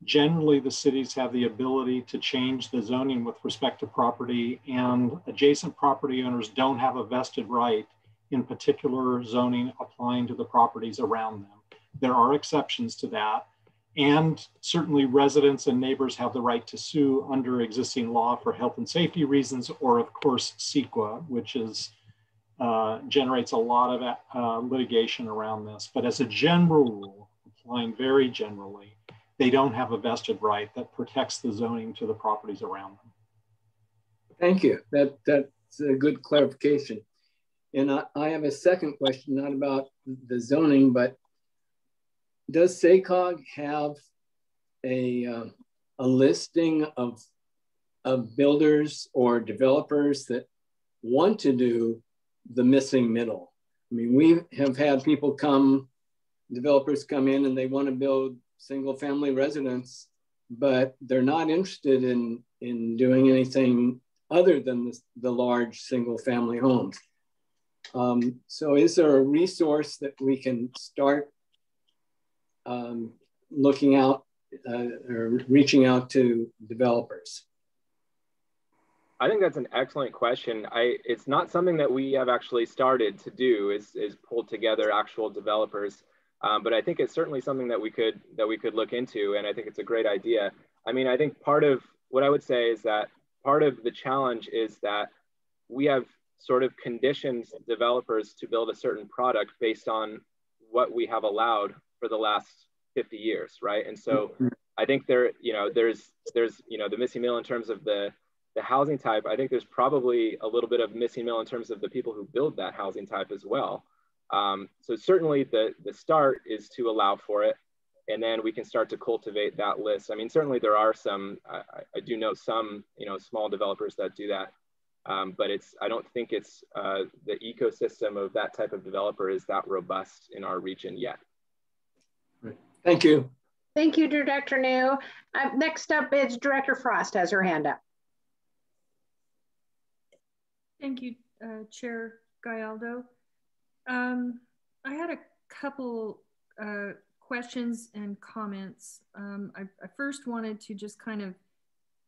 Speaker 12: generally the cities have the ability to change the zoning with respect to property, and adjacent property owners don't have a vested right in particular zoning applying to the properties around them. There are exceptions to that. And certainly residents and neighbors have the right to sue under existing law for health and safety reasons, or of course, CEQA, which is generates a lot of litigation around this. But as a general rule, applying very generally, they don't have a vested right that protects the zoning to the properties around them.
Speaker 11: Thank you. That's a good clarification. And I have a second question, not about the zoning, but does SACOG have a listing of builders or developers that want to do the missing middle? I mean, we have had people developers come in and they want to build single family residence, but they're not interested in doing anything other than the large single family homes. So is there a resource that we can start looking out or reaching out to developers?
Speaker 10: I think that's an excellent question. It's not something that we have actually started to do is pull together actual developers, but I think it's certainly something that we could look into, and I think it's a great idea. I mean, I think part of what I would say is that part of the challenge is that we have sort of conditioned developers to build a certain product based on what we have allowed for the last 50 years, right? And so I think there's the missing middle in terms of the housing type. I think there's probably a little bit of missing middle in terms of the people who build that housing type as well. So certainly the start is to allow for it, and then we can start to cultivate that list. I mean, certainly there are some, I do know some, small developers that do that, but I don't think it's the ecosystem of that type of developer is that robust in our region yet.
Speaker 11: Thank you.
Speaker 1: Thank you, Director New. Next up is Director Frost has her hand up.
Speaker 4: Thank you, Chair Gallardo. I had a couple questions and comments. I first wanted to just kind of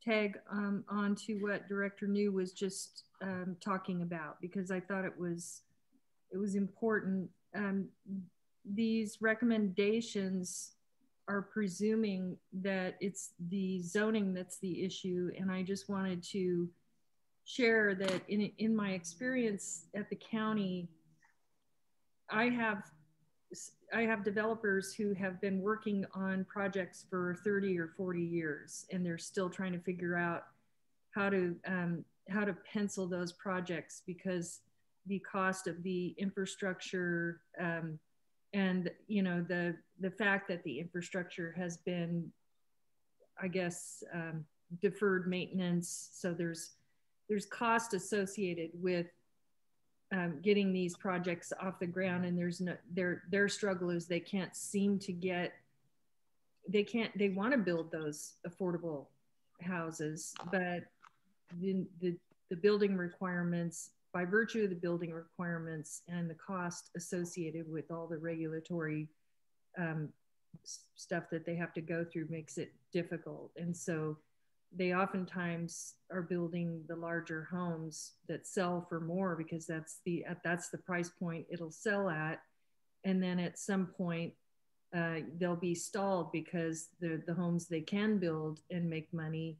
Speaker 4: tag on to what Director New was just talking about, because I thought it was important. These recommendations are presuming that it's the zoning that's the issue, and I just wanted to share that in my experience at the county, I have developers who have been working on projects for 30 or 40 years, and they're still trying to figure out how to pencil those projects, because the cost of the infrastructure and the fact that the infrastructure has been, I guess, deferred maintenance. So there's cost associated with getting these projects off the ground, and their struggle is they can't seem to get, they want to build those affordable houses, but the building requirements, by virtue of the building requirements and the cost associated with all the regulatory stuff that they have to go through, makes it difficult. And so they oftentimes are building the larger homes that sell for more, because that's the price point it'll sell at. And then at some point they'll be stalled because the homes they can build and make money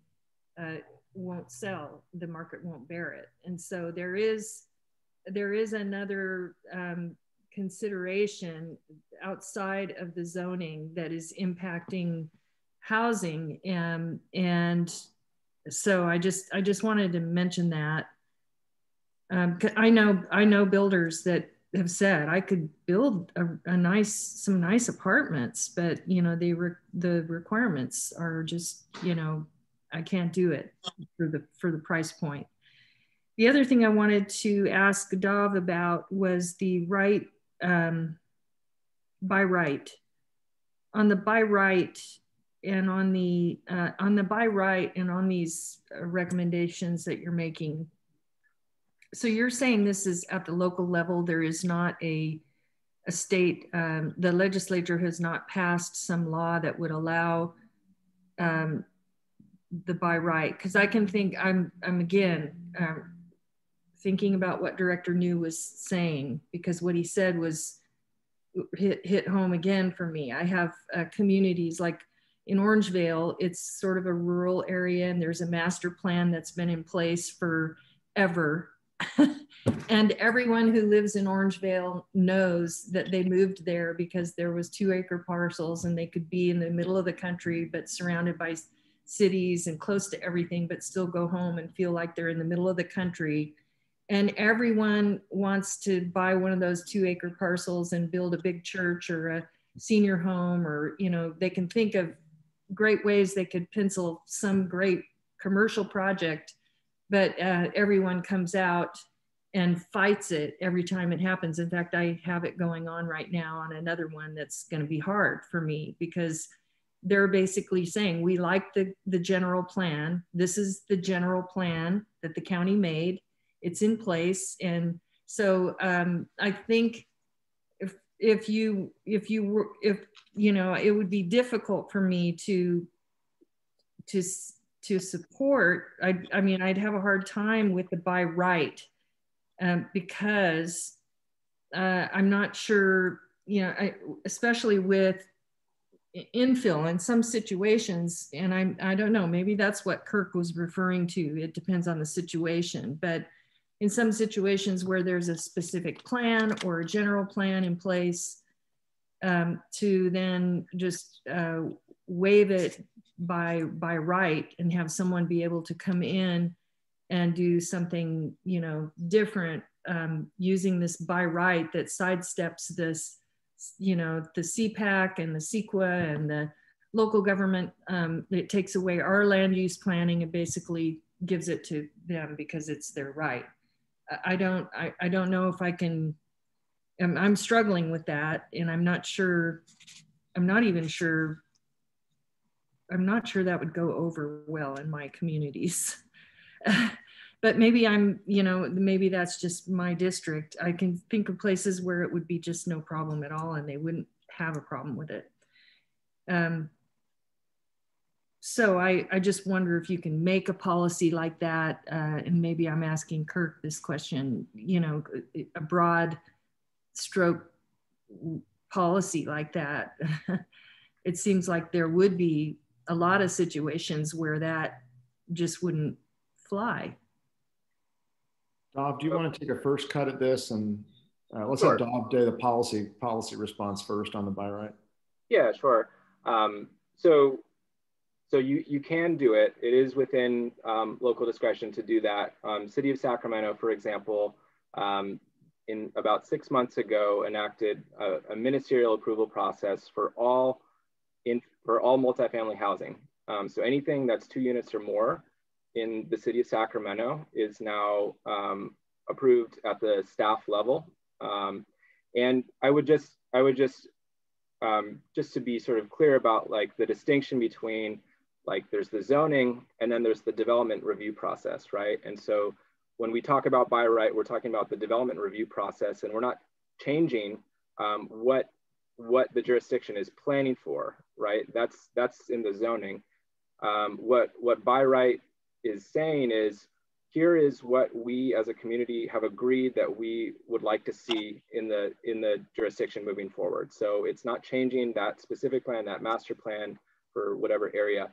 Speaker 4: won't sell. The market won't bear it. And so there is another consideration outside of the zoning that is impacting housing, and so I just wanted to mention that. I know builders that have said I could build some nice apartments, but the requirements are just, I can't do it for the price point. The other thing I wanted to ask Dov about was the right by right. On the by right and on the by right and on these recommendations that you're making. So you're saying this is at the local level, there is not a state, the legislature has not passed some law that would allow the by right? Because I can think, I'm again thinking about what Director New was saying, because what he said was hit home again for me. I have communities like in Orangevale, it's sort of a rural area, and there's a master plan that's been in place forever. And everyone who lives in Orangevale knows that they moved there because there was 2-acre parcels and they could be in the middle of the country, but surrounded by cities and close to everything, but still go home and feel like they're in the middle of the country. And everyone wants to buy one of those 2-acre parcels and build a big church or a senior home, or, you know, they can think of great ways they could pencil some great commercial project, but everyone comes out and fights it every time it happens. In fact, I have it going on right now on another one that's going to be hard for me, because they're basically saying, we like the general plan. This is the general plan that the county made. It's in place. And so I think if you know, it would be difficult for me to support. I mean, I'd have a hard time with the by right, because I'm not sure, you know, especially with infill in some situations, and I don't know, maybe that's what Kirk was referring to. It depends on the situation, but in some situations where there's a specific plan or a general plan in place, to then just waive it by right and have someone be able to come in and do something, you know, different, using this by right that sidesteps this, you know, the CPAC and the CEQA and the local government. It takes away our land use planning and basically gives it to them because it's their right. I don't know if I can. I'm struggling with that, and I'm not sure. I'm not sure that would go over well in my communities. But maybe you know, maybe that's just my district. I can think of places where it would be just no problem at all and they wouldn't have a problem with it. So I just wonder if you can make a policy like that. And maybe I'm asking Kirk this question, you know, a broad stroke policy like that. It seems like there would be a lot of situations where that just wouldn't fly.
Speaker 8: Dov, do you want to take a first cut at this? And let's have Dov do the policy response first on the by right.
Speaker 10: Yeah, sure. So you can do it. It is within local discretion to do that. City of Sacramento, for example, in about 6 months ago, enacted a ministerial approval process for all multifamily housing. So anything that's 2 units or more in the city of Sacramento is now approved at the staff level. And I would just to be sort of clear about like the distinction between, like, there's the zoning and then there's the development review process, right? And so when we talk about by right, we're talking about the development review process, and we're not changing what the jurisdiction is planning for, right? That's in the zoning. What by right is saying is, here is what we as a community have agreed that we would like to see in the jurisdiction moving forward. So it's not changing that specific plan, that master plan for whatever area.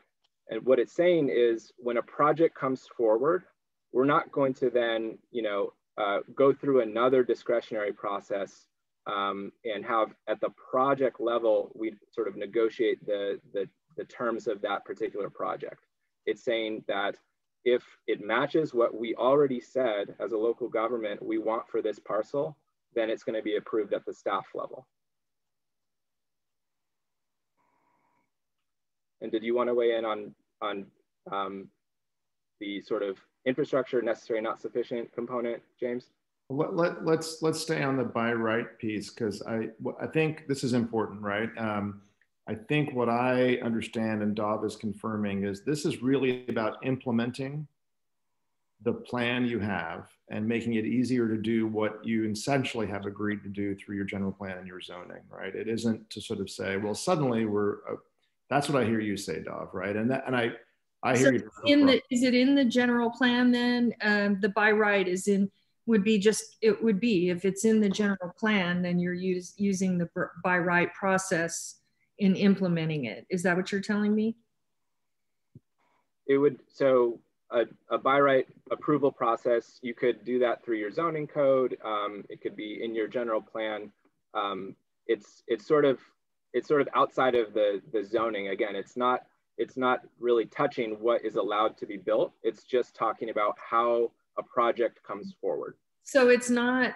Speaker 10: And what it's saying is, when a project comes forward, we're not going to then, you know, go through another discretionary process and have at the project level, we sort of negotiate the terms of that particular project. It's saying that if it matches what we already said as a local government we want for this parcel, then it's going to be approved at the staff level. And did you want to weigh in on the sort of infrastructure necessary, not sufficient component, James?
Speaker 8: Let's stay on the by right piece, because I think this is important, right? I think what I understand, and Dov is confirming, is this is really about implementing the plan you have and making it easier to do what you essentially have agreed to do through your general plan and your zoning, right? It isn't to sort of say, well, suddenly we're, that's what I hear you say, Dov, right? And I hear you.
Speaker 4: Is it in the general plan then? The by right is in would be just, it would be, if it's in the general plan, then you're using the by right process in implementing it. Is that what you're telling me?
Speaker 10: It would, so a by right approval process, you could do that through your zoning code. It could be in your general plan. It's sort of outside of the zoning. Again, it's not really touching what is allowed to be built. It's just talking about how a project comes forward.
Speaker 4: So it's not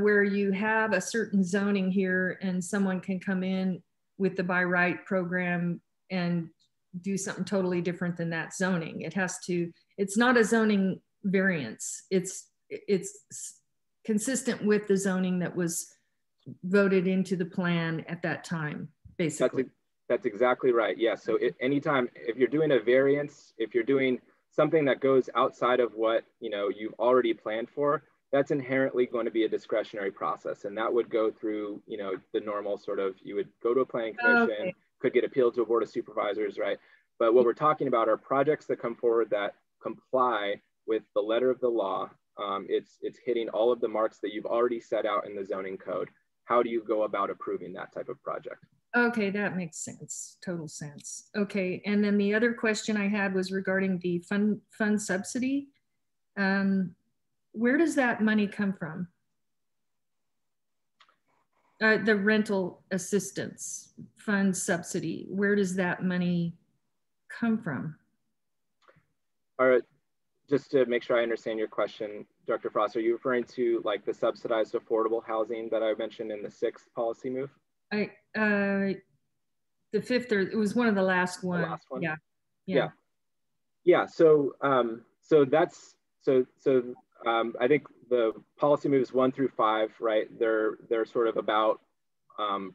Speaker 4: where you have a certain zoning here and someone can come in with the by right program and do something totally different than that zoning. It's not a zoning variance. It's consistent with the zoning that was voted into the plan at that time, basically.
Speaker 10: That's exactly right. Yeah. So anytime, if you're doing a variance, if you're doing something that goes outside of what you've already planned for, that's inherently going to be a discretionary process, and that would go through the normal sort of, you would go to a planning commission, okay, could get appealed to a board of supervisors, right? But what we're talking about are projects that come forward that comply with the letter of the law. It's hitting all of the marks that you've already set out in the zoning code. How do you go about approving that type of project?
Speaker 4: Okay, that makes sense. Total sense. Okay, and then the other question I had was regarding the fund subsidy. Where does that money come from? The rental assistance fund subsidy, where does that money come from?
Speaker 10: All right, just to make sure I understand your question, Dr. Frost, are you referring to like the subsidized affordable housing that I mentioned in the 6th policy move?
Speaker 4: The 5th, or it was one of the last ones. The last one?
Speaker 10: Yeah. So I think the policy moves 1 through 5, right? They're sort of about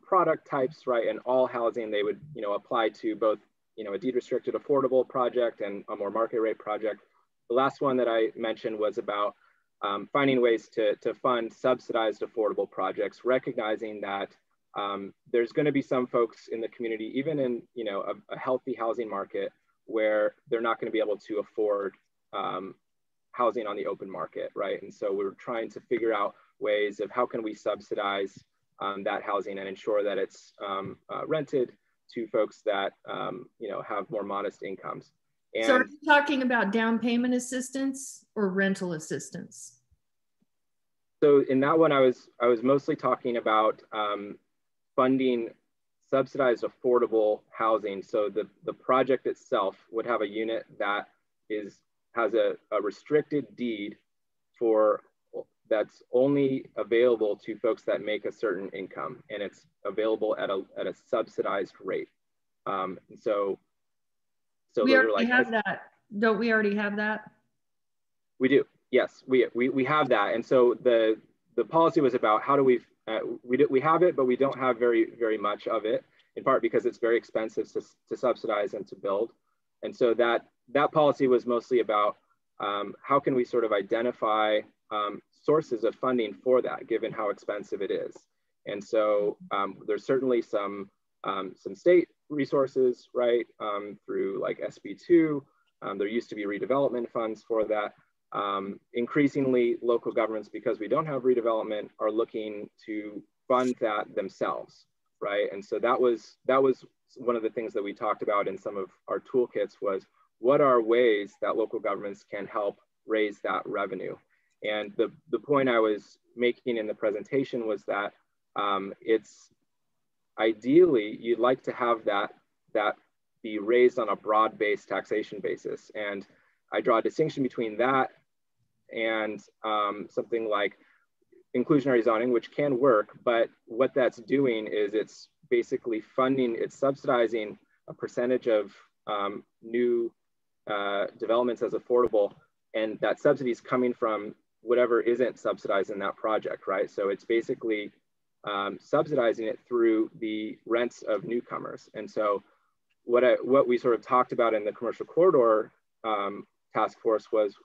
Speaker 10: product types, right? And all housing, they would apply to both a deed restricted affordable project and a more market rate project. The last one that I mentioned was about finding ways to fund subsidized affordable projects, recognizing that there's going to be some folks in the community, even in a healthy housing market, where they're not going to be able to afford housing on the open market, right? And so we're trying to figure out ways of how can we subsidize that housing and ensure that it's rented to folks that have more modest incomes. And
Speaker 4: so are you talking about down payment assistance or rental assistance?
Speaker 10: So in that one, I was mostly talking about funding subsidized affordable housing. So the project itself would have a unit that has a restricted deed that's only available to folks that make a certain income, and it's available at a subsidized rate. So
Speaker 4: we already have that. Don't we already have that?
Speaker 10: We do. Yes, we have that. And so the policy was about how do we have it, but we don't have very much of it, in part because it's very expensive to subsidize and to build. And so that policy was mostly about how can we sort of identify sources of funding for that, given how expensive it is. And so there's certainly some state resources, right, through like SB2. There used to be redevelopment funds for that. Increasingly, local governments, because we don't have redevelopment, are looking to fund that themselves, right? And so that was one of the things that we talked about in some of our toolkits was, what are ways that local governments can help raise that revenue? And the point I was making in the presentation was that it's ideally, you'd like to have that be raised on a broad-based taxation basis. And I draw a distinction between that and something like inclusionary zoning, which can work, but what that's doing is it's basically it's subsidizing a percentage of new developments as affordable, and that subsidy is coming from whatever isn't subsidized in that project, right? So it's basically subsidizing it through the rents of newcomers. And so what we sort of talked about in the commercial corridor task force was,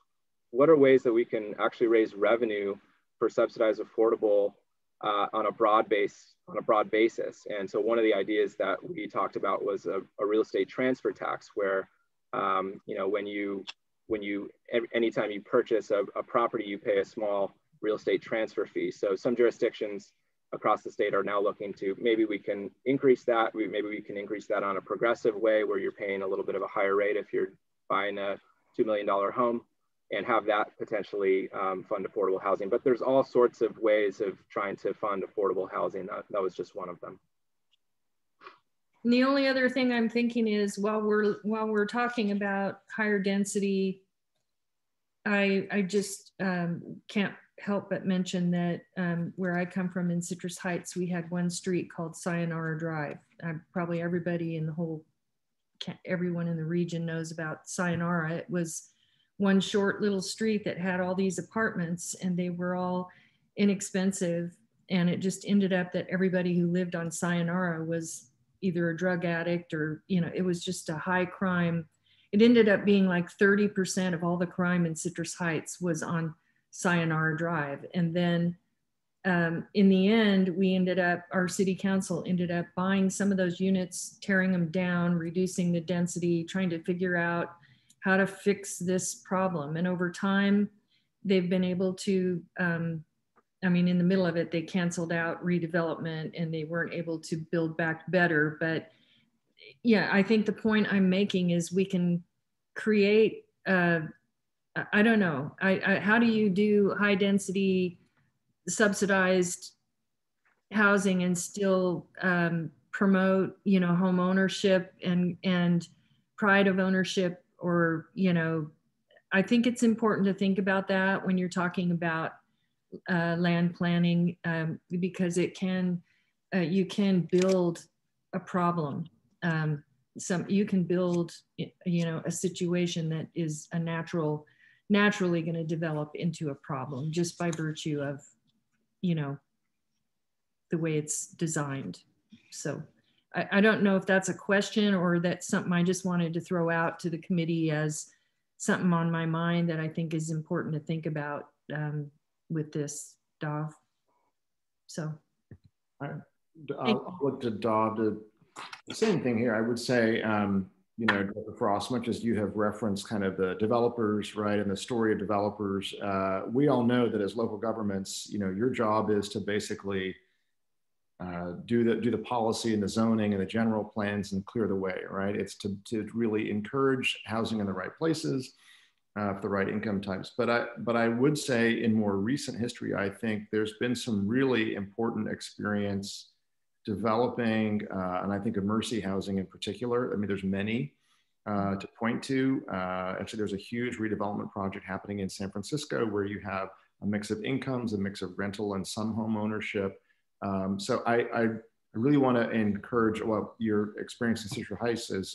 Speaker 10: what are ways that we can actually raise revenue for subsidized affordable on a broad basis? And so one of the ideas that we talked about was a real estate transfer tax, where when you anytime you purchase a property, you pay a small real estate transfer fee. So some jurisdictions across the state are now looking to, maybe we can increase that. Maybe we can increase that on a progressive way where you're paying a little bit of a higher rate if you're buying a $2 million home, and have that potentially fund affordable housing. But there's all sorts of ways of trying to fund affordable housing. That was just one of them.
Speaker 4: And the only other thing I'm thinking is while we're talking about higher density, I just can't help but mention that where I come from in Citrus Heights, we had one street called Sayonara Drive. Probably everybody in the whole, everyone in the region knows about Sayonara. It was one short little street that had all these apartments, and they were all inexpensive. And it just ended up that everybody who lived on Sayonara was either a drug addict or, you know, it was just a high crime. It ended up being like 30% of all the crime in Citrus Heights was on Sayonara Drive. And then in the end, our city council ended up buying some of those units, tearing them down, reducing the density, trying to figure out how to fix this problem. And over time, they've been able to, I mean, in the middle of it, they canceled out redevelopment and they weren't able to build back better. But yeah, I think the point I'm making is we can create, I don't know, how do you do high density subsidized housing and still promote, you know, home ownership and pride of ownership? Or, you know, I think it's important to think about that when you're talking about land planning, because it can, you can build a problem. You can build, you know, a situation that is naturally going to develop into a problem just by virtue of, you know, the way it's designed. So I don't know if that's a question or that's something I just wanted to throw out to the committee as something on my mind that I think is important to think about with this, Dov. So.
Speaker 8: I'll look to Dov to the same thing here. I would say, you know, Dr. Frost, much as you have referenced kind of the developers, right, and the story of developers, we all know that as local governments, you know, your job is to basically do the policy and the zoning and the general plans and clear the way, right? It's to really encourage housing in the right places for the right income types. But I would say in more recent history, I think there's been some really important experience developing, and I think of Mercy Housing in particular. I mean, there's many to point to. Actually, there's a huge redevelopment project happening in San Francisco where you have a mix of incomes, a mix of rental and some home ownership. So I really want to encourage, well, your experience in Citrus Heights is,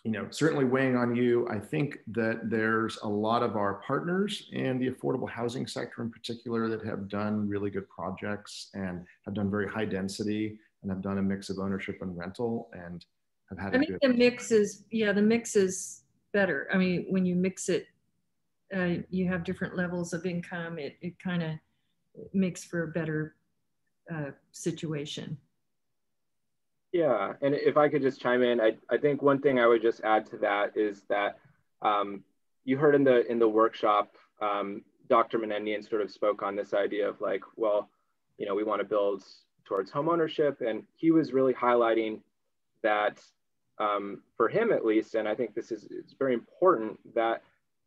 Speaker 8: you know, certainly weighing on you. I think that there's a lot of our partners in the affordable housing sector in particular that have done really good projects and have done very high density and have done a mix of ownership and rental and have had
Speaker 4: the mix is, yeah, the mix is better. I mean, when you mix it, you have different levels of income. It kind of makes for a better situation.
Speaker 10: Yeah, and if I could just chime in, I think one thing I would just add to that is that you heard in the workshop, Dr. Menendian sort of spoke on this idea of like, well, you know, we want to build towards homeownership, and he was really highlighting that for him at least, and I think it's very important, that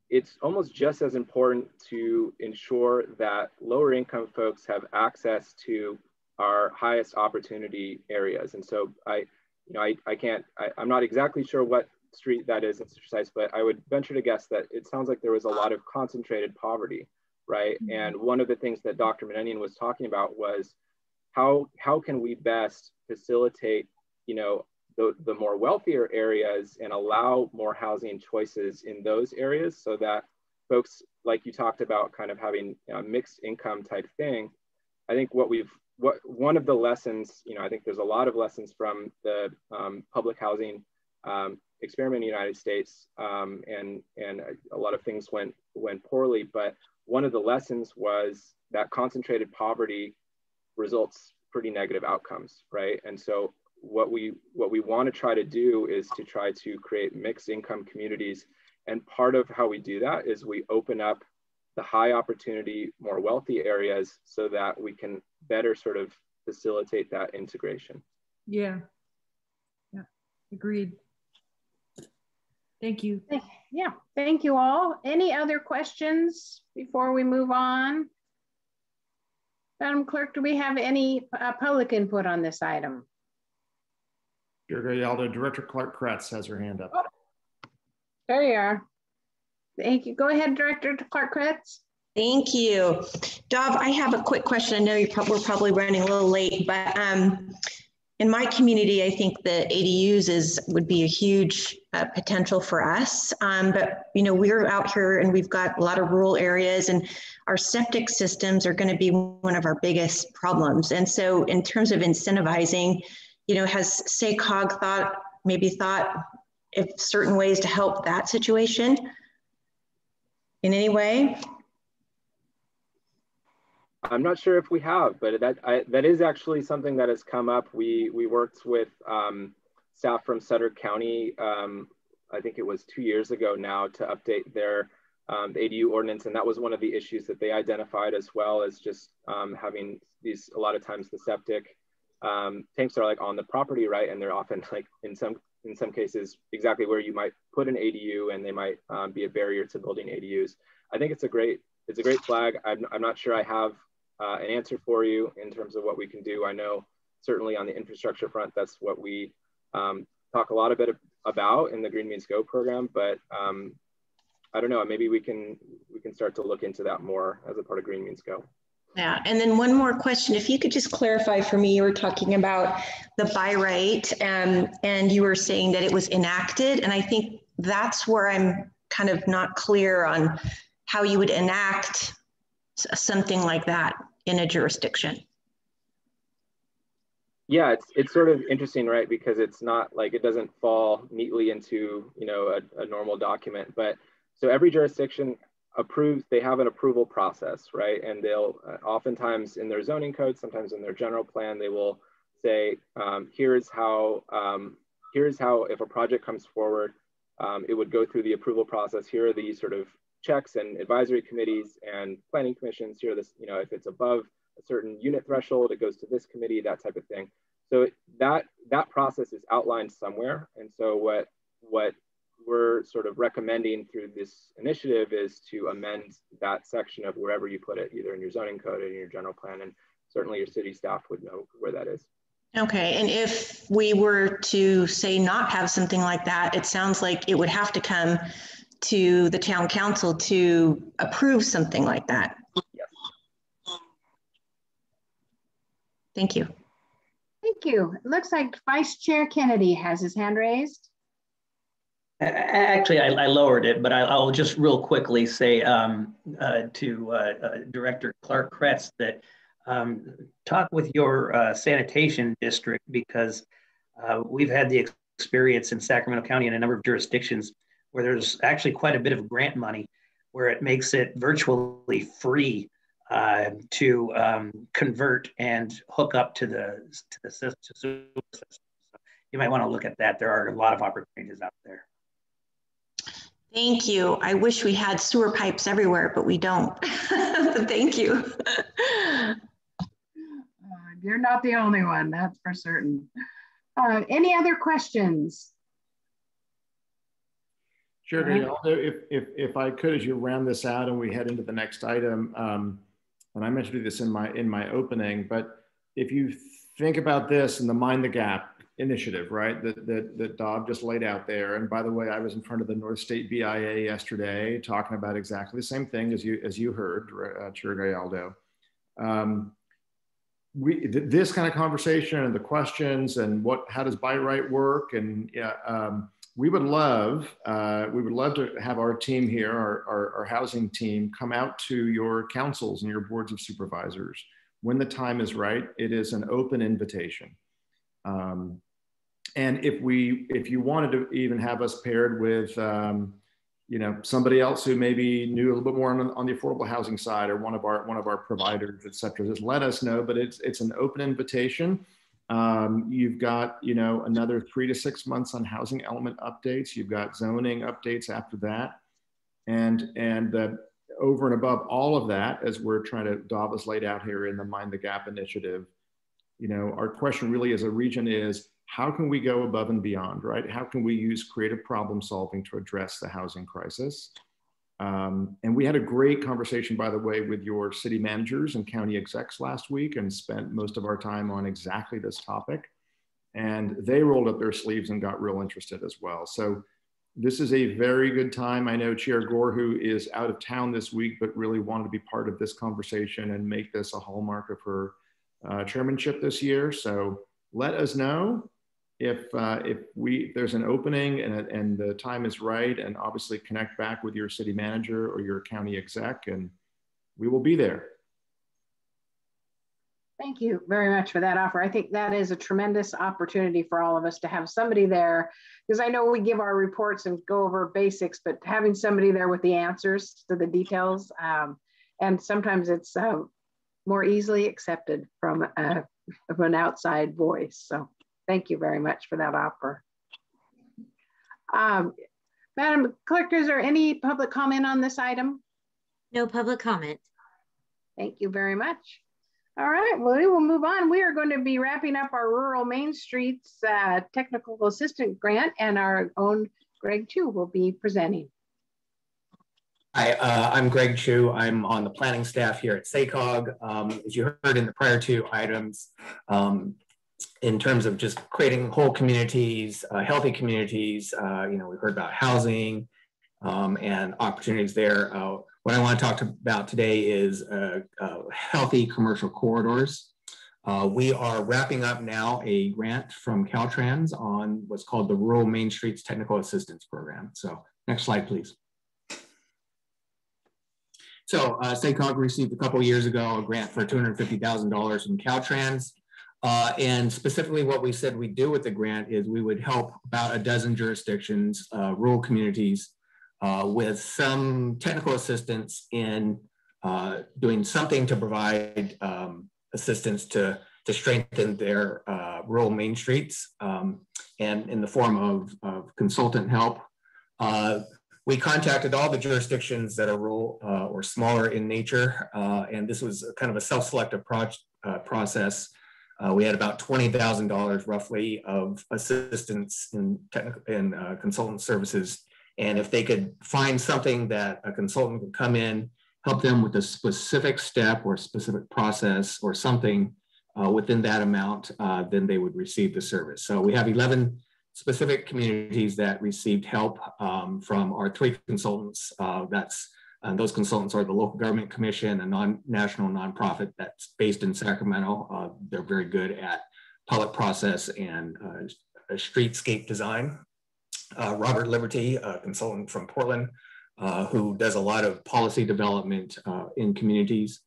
Speaker 10: it's almost just as important to ensure that lower income folks have access to our highest opportunity areas. And so I'm not exactly sure what street that is in Citrus Heights, but I would venture to guess that it sounds like there was a lot of concentrated poverty, right? Mm-hmm. And one of the things that Dr. Menendian was talking about was how can we best facilitate, you know, the more wealthier areas and allow more housing choices in those areas so that folks, like you talked about, kind of having a mixed income type thing. I think one of the lessons, you know, I think there's a lot of lessons from the public housing experiment in the United States, and a lot of things went poorly, but one of the lessons was that concentrated poverty results pretty negative outcomes, right? And so what we want to try to do is to try to create mixed income communities. And part of how we do that is we open up the high opportunity, more wealthy areas so that we can better sort of facilitate that integration.
Speaker 4: Yeah, agreed. Thank you.
Speaker 1: Yeah, thank you all. Any other questions before we move on? Madam Clerk, do we have any public input on this item?
Speaker 8: Chair Gallardo, Director Clark Kretz has her hand up. Oh,
Speaker 1: there you are. Thank you. Go ahead, Director Clark Kretz.
Speaker 9: Thank you. Dov, I have a quick question. I know we're probably running a little late, but in my community, I think the ADUs would be a huge potential for us. But you know, we're out here and we've got a lot of rural areas, and our septic systems are going to be one of our biggest problems. And so, in terms of incentivizing, you know, has SACOG thought if certain ways to help that situation in any way?
Speaker 10: I'm not sure if we have, but that is actually something that has come up. We worked with staff from Sutter County, I think it was 2 years ago now, to update their the ADU ordinance, and that was one of the issues that they identified, as well as just having these, a lot of times the septic tanks are like on the property, right? And they're often like in some cases exactly where you might put an ADU, and they might be a barrier to building ADUs. I think it's a great flag. I'm not sure I have an answer for you in terms of what we can do. I know certainly on the infrastructure front, that's what we talk a lot about in the Green Means Go program, but I don't know, maybe we can start to look into that more as a part of Green Means Go.
Speaker 9: Yeah, and then one more question, if you could just clarify for me, you were talking about the buy right, and you were saying that it was enacted, and I think that's where I'm kind of not clear on how you would enact something like that in a jurisdiction.
Speaker 10: Yeah, it's sort of interesting, right? Because it's not like, it doesn't fall neatly into, you know, a normal document, but so every jurisdiction approves, they have an approval process, right? And they'll oftentimes in their zoning code, sometimes in their general plan, they will say, here's how if a project comes forward, it would go through the approval process. Here are the sort of checks and advisory committees and planning commissions. Here, this, you know, if it's above a certain unit threshold, it goes to this committee, that type of thing. So that process is outlined somewhere. And so what we're sort of recommending through this initiative is to amend that section of wherever you put it, either in your zoning code or in your general plan, and certainly your city staff would know where that is.
Speaker 9: Okay, and if we were to say not have something like that, it sounds like it would have to come to the town council to approve something like that.
Speaker 10: Yes.
Speaker 9: Thank you.
Speaker 1: Thank you. It looks like Vice Chair Kennedy has his hand raised.
Speaker 6: Actually, I lowered it, but I'll just real quickly say to Director Clark Kretz that talk with your sanitation district, because we've had the experience in Sacramento County in a number of jurisdictions where there's actually quite a bit of grant money where it makes it virtually free to convert and hook up to the system. So you might want to look at that. There are a lot of opportunities out there.
Speaker 9: Thank you. I wish we had sewer pipes everywhere, but we don't. But thank you.
Speaker 1: You're not the only one, that's for certain. Any other questions?
Speaker 8: Sure, if I could, as you round this out and we head into the next item, and I mentioned this in my opening, but if you think about this and the Mind the Gap initiative, right, that Dov just laid out there. And by the way, I was in front of the North State BIA yesterday talking about exactly the same thing as you heard, Chair Gallardo. This kind of conversation and the questions and how does buy right work, and we would love to have our team here, our housing team, come out to your councils and your boards of supervisors when the time is right. It is an open invitation. And if you wanted to even have us paired with, somebody else who maybe knew a little bit more on the affordable housing side, or one of our providers, et cetera, just let us know. But it's an open invitation. You've got, you know, another 3 to 6 months on housing element updates. You've got zoning updates after that. And over and above all of that, as we're trying to, Dava's laid out here in the Mind the Gap initiative, you know, our question really as a region is, how can we go above and beyond, right? How can we use creative problem solving to address the housing crisis? And we had a great conversation, by the way, with your city managers and county execs last week, and spent most of our time on exactly this topic. And they rolled up their sleeves and got real interested as well. So this is a very good time. I know Chair Gore, who is out of town this week, but really wanted to be part of this conversation and make this a hallmark of her chairmanship this year. So let us know if there's an opening and the time is right, and obviously connect back with your city manager or your county exec, and we will be there.
Speaker 1: Thank you very much for that offer. I think that is a tremendous opportunity for all of us to have somebody there, because I know we give our reports and go over basics, but having somebody there with the answers to the details, and sometimes it's more easily accepted from an outside voice. So thank you very much for that offer. Madam Clerk, is there any public comment on this item?
Speaker 2: No public comment.
Speaker 1: Thank you very much. All right, well, we will move on. We are going to be wrapping up our Rural Main Streets Technical Assistant Grant, and our own Greg Chu will be presenting.
Speaker 5: Hi, I'm Greg Chu. I'm on the planning staff here at SACOG. As you heard in the prior two items, in terms of just creating whole communities, healthy communities, you know, we heard about housing and opportunities there. What I want to talk about today is healthy commercial corridors. We are wrapping up now a grant from Caltrans on what's called the Rural Main Streets Technical Assistance Program. So next slide, please. So SACOG received a couple of years ago a grant for $250,000 from Caltrans. And specifically what we said we'd do with the grant is we would help about a dozen jurisdictions, rural communities, with some technical assistance in doing something to provide assistance to strengthen their rural main streets, and in the form of consultant help. We contacted all the jurisdictions that are rural or smaller in nature, and this was kind of a self-selective process. We had about $20,000 roughly of assistance in technical and consultant services. And if they could find something that a consultant could come in, help them with a specific step or specific process or something within that amount, then they would receive the service. So we have 11 specific communities that received help from our 3 consultants. Those consultants are the Local Government Commission, a national nonprofit that's based in Sacramento. They're very good at public process and streetscape design. Robert Liberty, a consultant from Portland, who does a lot of policy development in communities.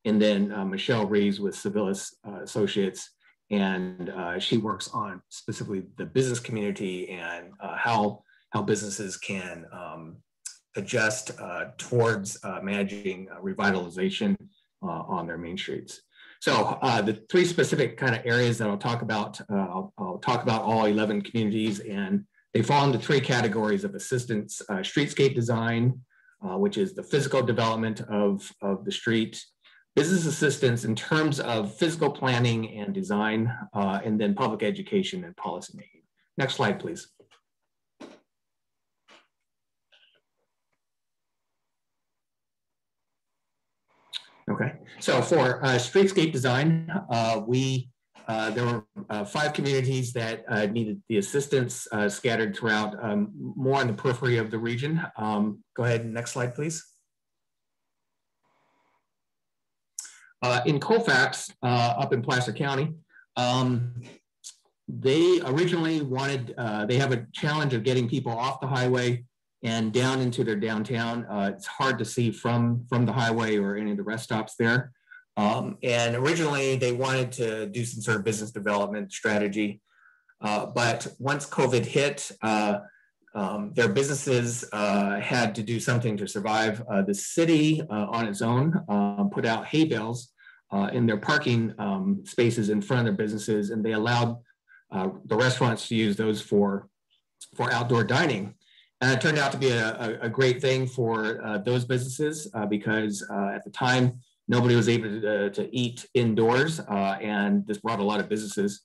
Speaker 5: And then Michelle Reeves with Civilis Associates, and she works on specifically the business community and how businesses can adjust towards managing revitalization on their main streets. So the 3 specific kind of areas that I'll talk about, I'll talk about all 11 communities, and they fall into 3 categories of assistance: streetscape design, which is the physical development of the street; business assistance in terms of physical planning and design; and then public education and policymaking. Next slide, please. Okay, so for streetscape design, there were 5 communities that needed the assistance scattered throughout, more on the periphery of the region. Go ahead, next slide, please. In Colfax, up in Placer County, they originally wanted, they have a challenge of getting people off the highway and down into their downtown. It's hard to see from the highway or any of the rest stops there. And originally they wanted to do some sort of business development strategy. But once COVID hit, their businesses had to do something to survive. The city on its own put out hay bales in their parking spaces in front of their businesses, and they allowed the restaurants to use those for outdoor dining. And it turned out to be a great thing for those businesses because at the time, nobody was able to eat indoors, and this brought a lot of businesses.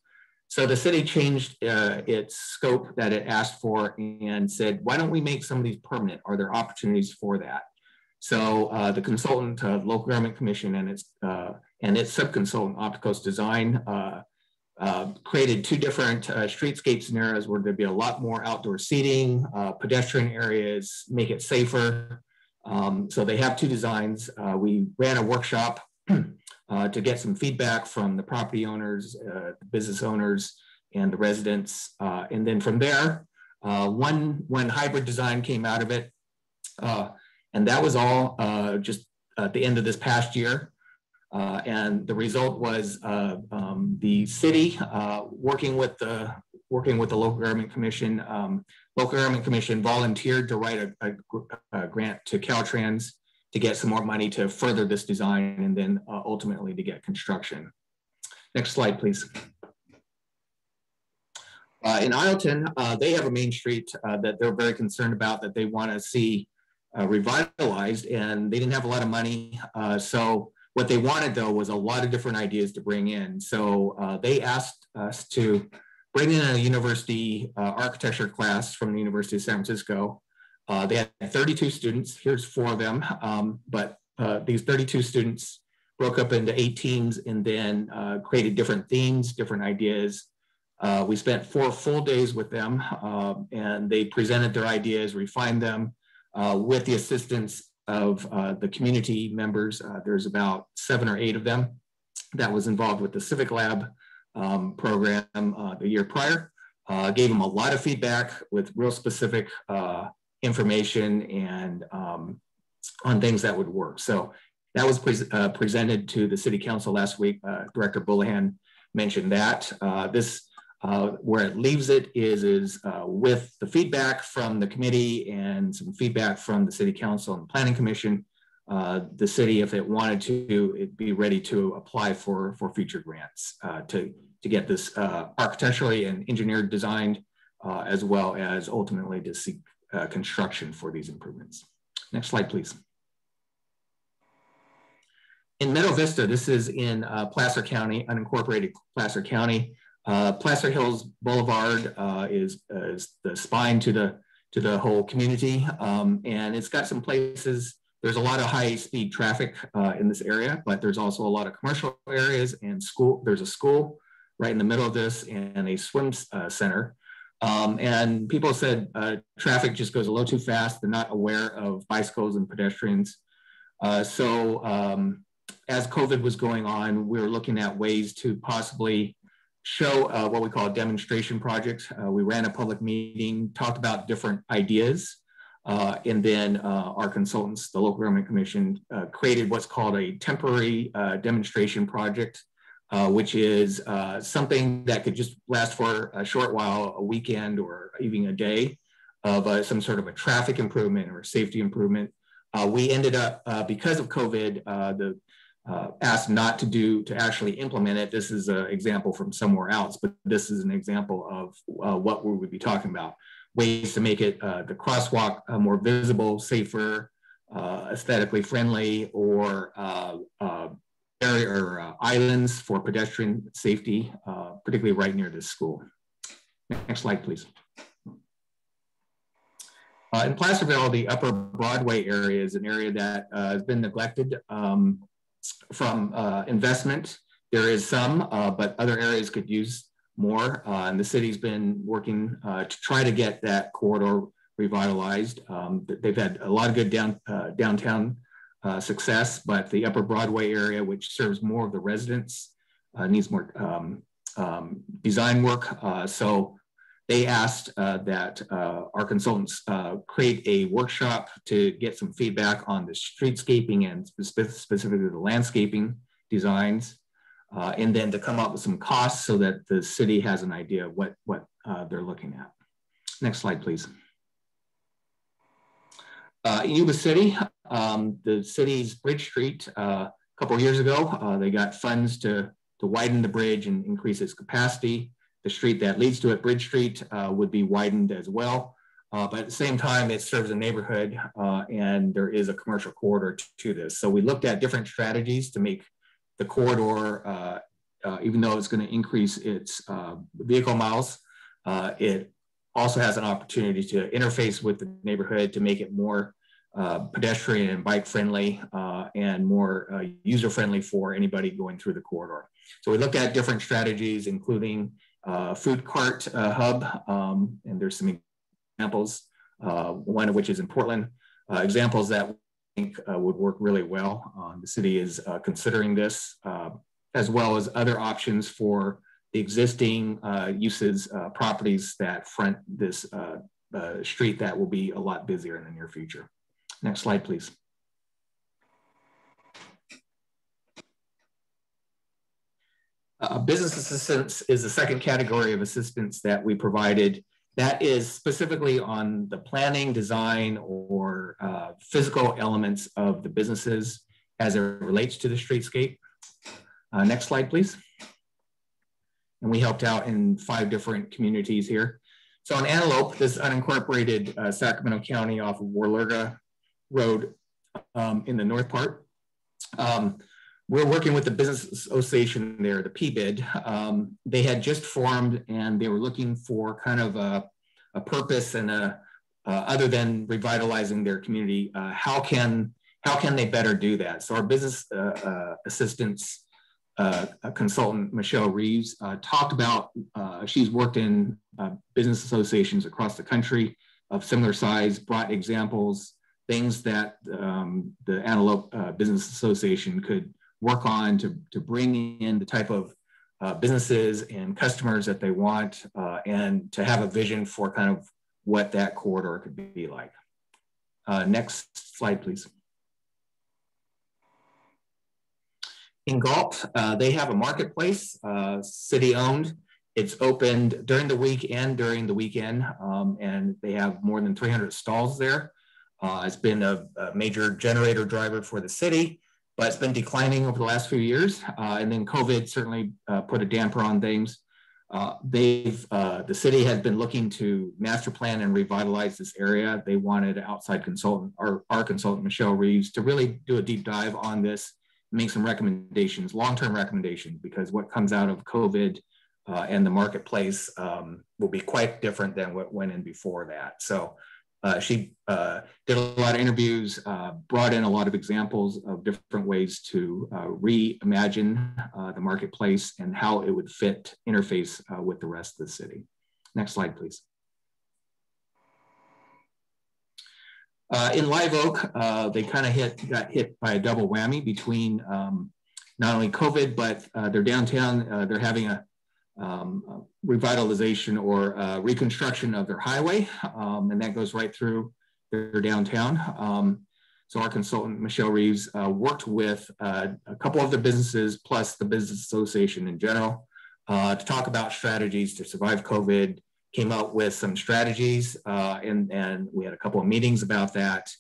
Speaker 5: So the city changed its scope that it asked for and said, why don't we make some of these permanent? Are there opportunities for that? So the consultant, Local Government Commission, and its subconsultant, Opticos Design, created two different streetscape scenarios where there'd be a lot more outdoor seating, pedestrian areas, make it safer. So they have two designs. We ran a workshop to get some feedback from the property owners, the business owners, and the residents. And then from there, one hybrid design came out of it. And that was all just at the end of this past year. And the result was the city working with the Local Government Commission. Local Government Commission volunteered to write a grant to Caltrans to get some more money to further this design and then ultimately to get construction. Next slide, please. In Isleton, they have a main street that they're very concerned about, that they want to see revitalized, and they didn't have a lot of money. So what they wanted, though, was a lot of different ideas to bring in. So they asked us to bring in a university architecture class from the University of San Francisco. They had 32 students. Here's 4 of them. But these 32 students broke up into 8 teams and then created different themes, different ideas. We spent 4 full days with them, and they presented their ideas, refined them with the assistance of the community members. There's about 7 or 8 of them that was involved with the Civic Lab program the year prior. Gave them a lot of feedback with real specific information and on things that would work. So that was presented to the City Council last week. Director Bullihan mentioned that. Where it leaves it is with the feedback from the committee and some feedback from the City Council and the Planning Commission, the city, if it wanted to, it'd be ready to apply for future grants to get this architecturally and engineered designed, as well as ultimately to seek construction for these improvements. Next slide, please. In Meadow Vista, this is in Placer County, unincorporated Placer County. Placer Hills Boulevard is the spine to the whole community, and it's got some places. There's a lot of high-speed traffic in this area, but there's also a lot of commercial areas and school. There's a school right in the middle of this and a swim center. And people said traffic just goes a little too fast. They're not aware of bicycles and pedestrians. So as COVID was going on, we were looking at ways to possibly show what we call a demonstration project. We ran a public meeting, talked about different ideas, and then our consultants, the Local Government Commission, created what's called a temporary demonstration project, which is something that could just last for a short while, a weekend or even a day, of some sort of a traffic improvement or safety improvement. We ended up, because of COVID, asked not to actually implement it. This is an example from somewhere else, but this is an example of what we would be talking about. Ways to make it the crosswalk more visible, safer, aesthetically friendly, or area or islands for pedestrian safety, particularly right near this school. Next slide, please. In Placerville, the Upper Broadway area is an area that has been neglected from investment. There is some, but other areas could use more. And the city's been working to try to get that corridor revitalized. They've had a lot of good downtown success, but the Upper Broadway area, which serves more of the residents, needs more design work. So they asked that our consultants create a workshop to get some feedback on the streetscaping and specifically the landscaping designs, and then to come up with some costs so that the city has an idea of what they're looking at. Next slide, please. In Yuba City, the city's Bridge Street couple of years ago. They got funds to widen the bridge and increase its capacity. The street that leads to it, Bridge Street, would be widened as well. But at the same time, it serves a neighborhood and there is a commercial corridor to this. So we looked at different strategies to make the corridor, even though it's going to increase its vehicle miles, it also has an opportunity to interface with the neighborhood to make it more pedestrian and bike friendly and more user friendly for anybody going through the corridor. So we looked at different strategies, including food cart hub, and there's some examples, one of which is in Portland, examples that we think would work really well. The city is considering this, as well as other options for the existing uses, properties that front this street that will be a lot busier in the near future. Next slide, please. Business assistance is the second category of assistance that we provided. That is specifically on the planning, design, or physical elements of the businesses as it relates to the streetscape. Next slide, please. And we helped out in 5 different communities here. So in Antelope, this unincorporated Sacramento County off of Warlerga Road in the north part. We're working with the business association there, the PBID. They had just formed and they were looking for kind of a purpose and other than revitalizing their community, how can they better do that? So our business assistance consultant, Michelle Reeves, talked about, she's worked in business associations across the country of similar size, brought examples, things that the Antelope Business Association could work on to bring in the type of businesses and customers that they want and to have a vision for kind of what that corridor could be like. Next slide, please. In Galt, they have a marketplace, city owned. It's opened during the week and during the weekend, and they have more than 300 stalls there. It's been a major generator driver for the city, but it's been declining over the last few years. And then COVID certainly put a damper on things. The city has been looking to master plan and revitalize this area. They wanted an outside consultant, or our consultant, Michelle Reeves, to really do a deep dive on this, make some recommendations, long-term recommendations, because what comes out of COVID and the marketplace will be quite different than what went in before that. So she did a lot of interviews, brought in a lot of examples of different ways to reimagine the marketplace and how it would fit, interface with the rest of the city. Next slide, please. In Live Oak, they kind of got hit by a double whammy between not only COVID, but their downtown, they're having a revitalization or reconstruction of their highway, and that goes right through their downtown. So our consultant, Michelle Reeves, worked with a couple of the businesses plus the business association in general to talk about strategies to survive COVID, came up with some strategies, and we had a couple of meetings about that.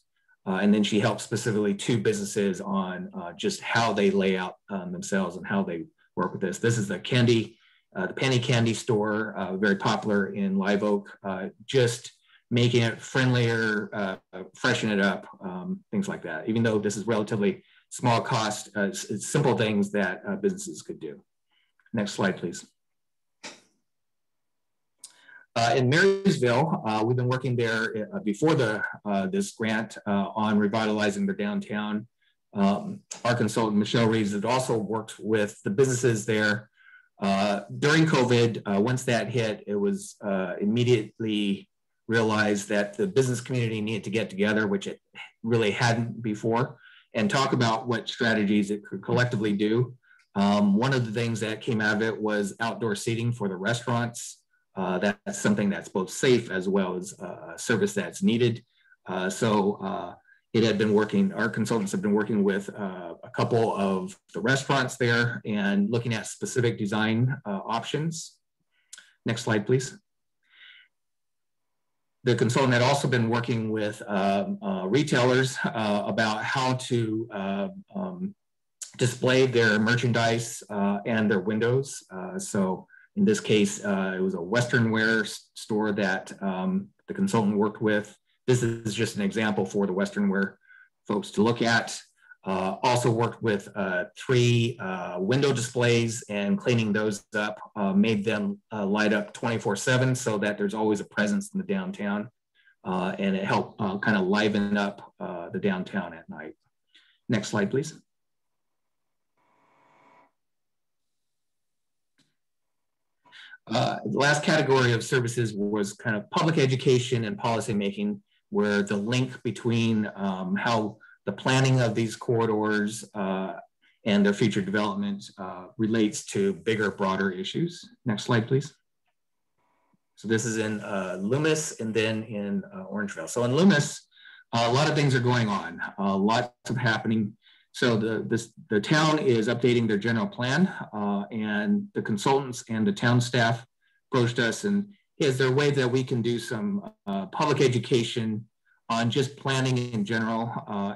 Speaker 5: And then she helped specifically 2 businesses on just how they lay out themselves and how they work with this. This is the Penny Candy store, very popular in Live Oak, just making it friendlier, freshen it up, things like that. Even though this is relatively small cost, it's simple things that businesses could do. Next slide, please. In Marysville, we've been working there before this grant on revitalizing their downtown. Our consultant, Michelle Reeves, had also worked with the businesses there. During COVID, once that hit, it was immediately realized that the business community needed to get together, which it really hadn't before, and talk about what strategies it could collectively do. One of the things that came out of it was outdoor seating for the restaurants. That's something that's both safe as well as a service that's needed. It had been working, our consultants have been working with a couple of the restaurants there and looking at specific design options. Next slide, please. The consultant had also been working with retailers about how to display their merchandise and their windows. So in this case, it was a Western wear store that the consultant worked with. This is just an example for the Western wear folks to look at. Also worked with 3 window displays and cleaning those up, made them light up 24/7 so that there's always a presence in the downtown. And it helped kind of liven up the downtown at night. Next slide, please. The last category of services was kind of public education and policymaking, where the link between how the planning of these corridors and their future development relates to bigger, broader issues. Next slide, please. So this is in Loomis and then in Orangevale. So in Loomis, a lot of things are going on, lots of happening. So the town is updating their general plan, and the consultants and the town staff approached us, and is there a way that we can do some public education on just planning in general,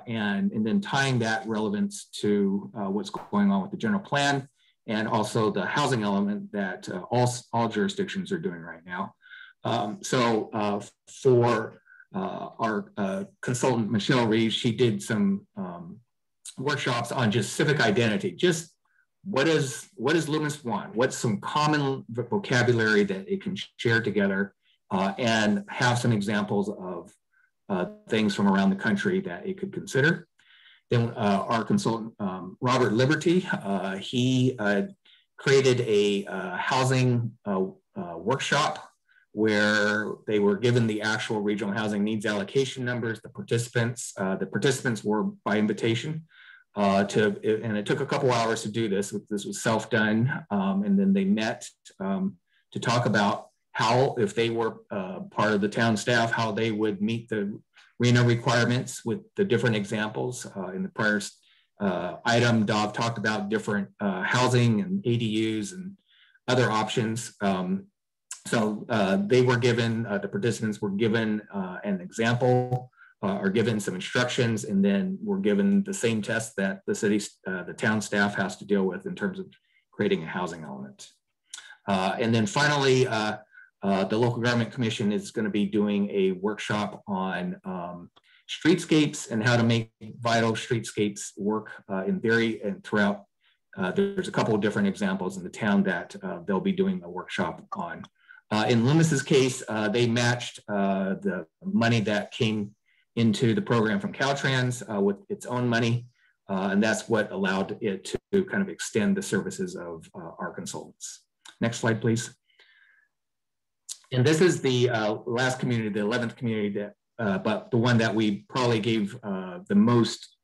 Speaker 5: and then tying that relevance to what's going on with the general plan, and also the housing element that all jurisdictions are doing right now. For our consultant, Michelle Reeves, she did some workshops on just civic identity. Just what does Loomis want? What's some common vocabulary that it can share together, and have some examples of things from around the country that it could consider. Then our consultant, Robert Liberty, he created a housing workshop where they were given the actual regional housing needs allocation numbers. The participants were by invitation and it took a couple hours to do this. This was self-done, and then they met to talk about how, if they were part of the town staff, how they would meet the RHNA requirements with the different examples. In the prior item, Dov talked about different housing and ADUs and other options. They were given, the participants were given an example or given some instructions, and then were given the same test that the town staff has to deal with in terms of creating a housing element. And then finally, the Local Government Commission is going to be doing a workshop on streetscapes and how to make vital streetscapes work throughout. There's a couple of different examples in the town that they'll be doing a workshop on. In Loomis's case, they matched the money that came into the program from Caltrans with its own money, and that's what allowed it to kind of extend the services of our consultants. Next slide, please. And this is the last community, the 11th community, but the one that we probably gave the most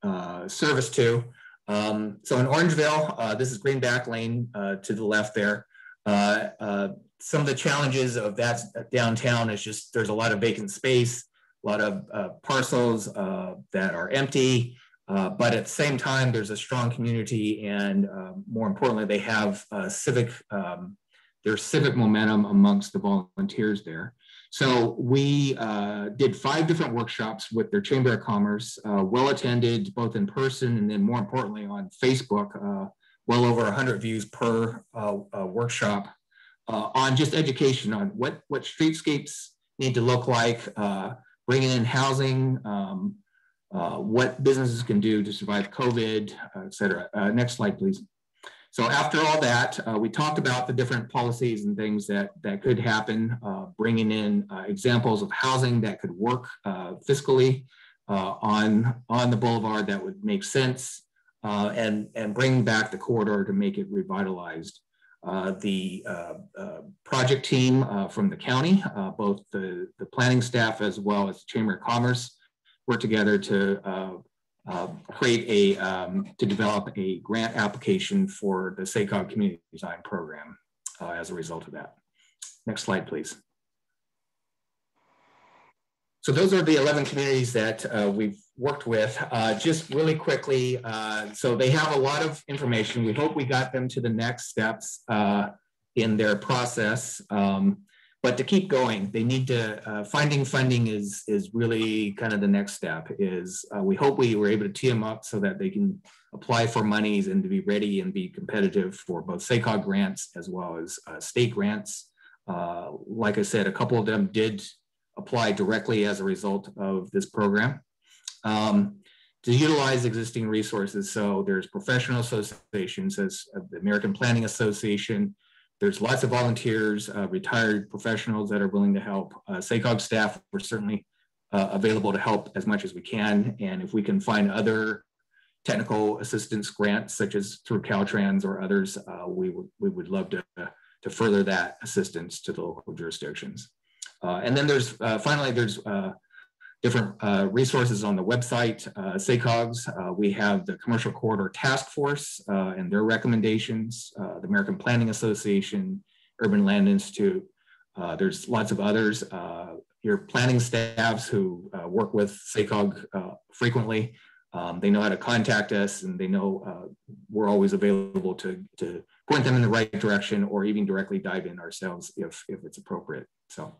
Speaker 5: service to. So in Orangevale, this is Greenback Lane to the left there. Some of the challenges of that downtown is just there's a lot of vacant space, a lot of parcels that are empty, but at the same time, there's a strong community, and more importantly, they have there's civic momentum amongst the volunteers there. So we did 5 different workshops with their Chamber of Commerce, well attended both in person and then more importantly on Facebook, well over 100 views per workshop on just education on what streetscapes need to look like, bringing in housing, what businesses can do to survive COVID, et cetera. Next slide, please. So after all that, we talked about the different policies and things that could happen, bringing in examples of housing that could work fiscally on the boulevard that would make sense, and bringing back the corridor to make it revitalized. The project team from the county, both the planning staff as well as the Chamber of Commerce, worked together to create to develop a grant application for the SACOG Community Design Program as a result of that. Next slide, please. So those are the 11 communities that we've worked with. Just really quickly, so they have a lot of information. We hope we got them to the next steps in their process. but to keep going, they need to, finding funding is really kind of the next step. We hope we were able to tee them up so that they can apply for monies and to be ready and be competitive for both SACOG grants as well as state grants. Like I said, a couple of them did apply directly as a result of this program. To utilize existing resources, so there's professional associations as the American Planning Association. There's lots of volunteers, retired professionals that are willing to help. SACOG staff, we're certainly available to help as much as we can. And if we can find other technical assistance grants, such as through Caltrans or others, we would love to further that assistance to the local jurisdictions. And then there's, finally, there's different resources on the website, SACOG's. We have the Commercial Corridor Task Force and their recommendations, the American Planning Association, Urban Land Institute. There's lots of others. Your planning staffs who work with SACOG frequently, they know how to contact us, and they know we're always available to point them in the right direction or even directly dive in ourselves if it's appropriate. So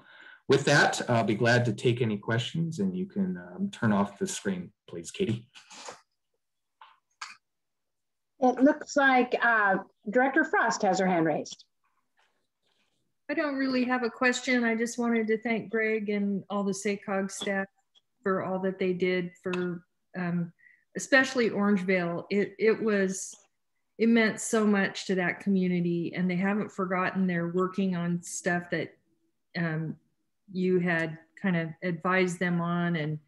Speaker 5: with that, I'll be glad to take any questions, and you can turn off the screen, please, Katie.
Speaker 1: It looks like Director Frost has her hand raised.
Speaker 4: I don't really have a question. I just wanted to thank Greg and all the SACOG staff for all that they did for, especially Orangevale. It meant so much to that community, and they haven't forgotten they're working on stuff that you had kind of advised them on, and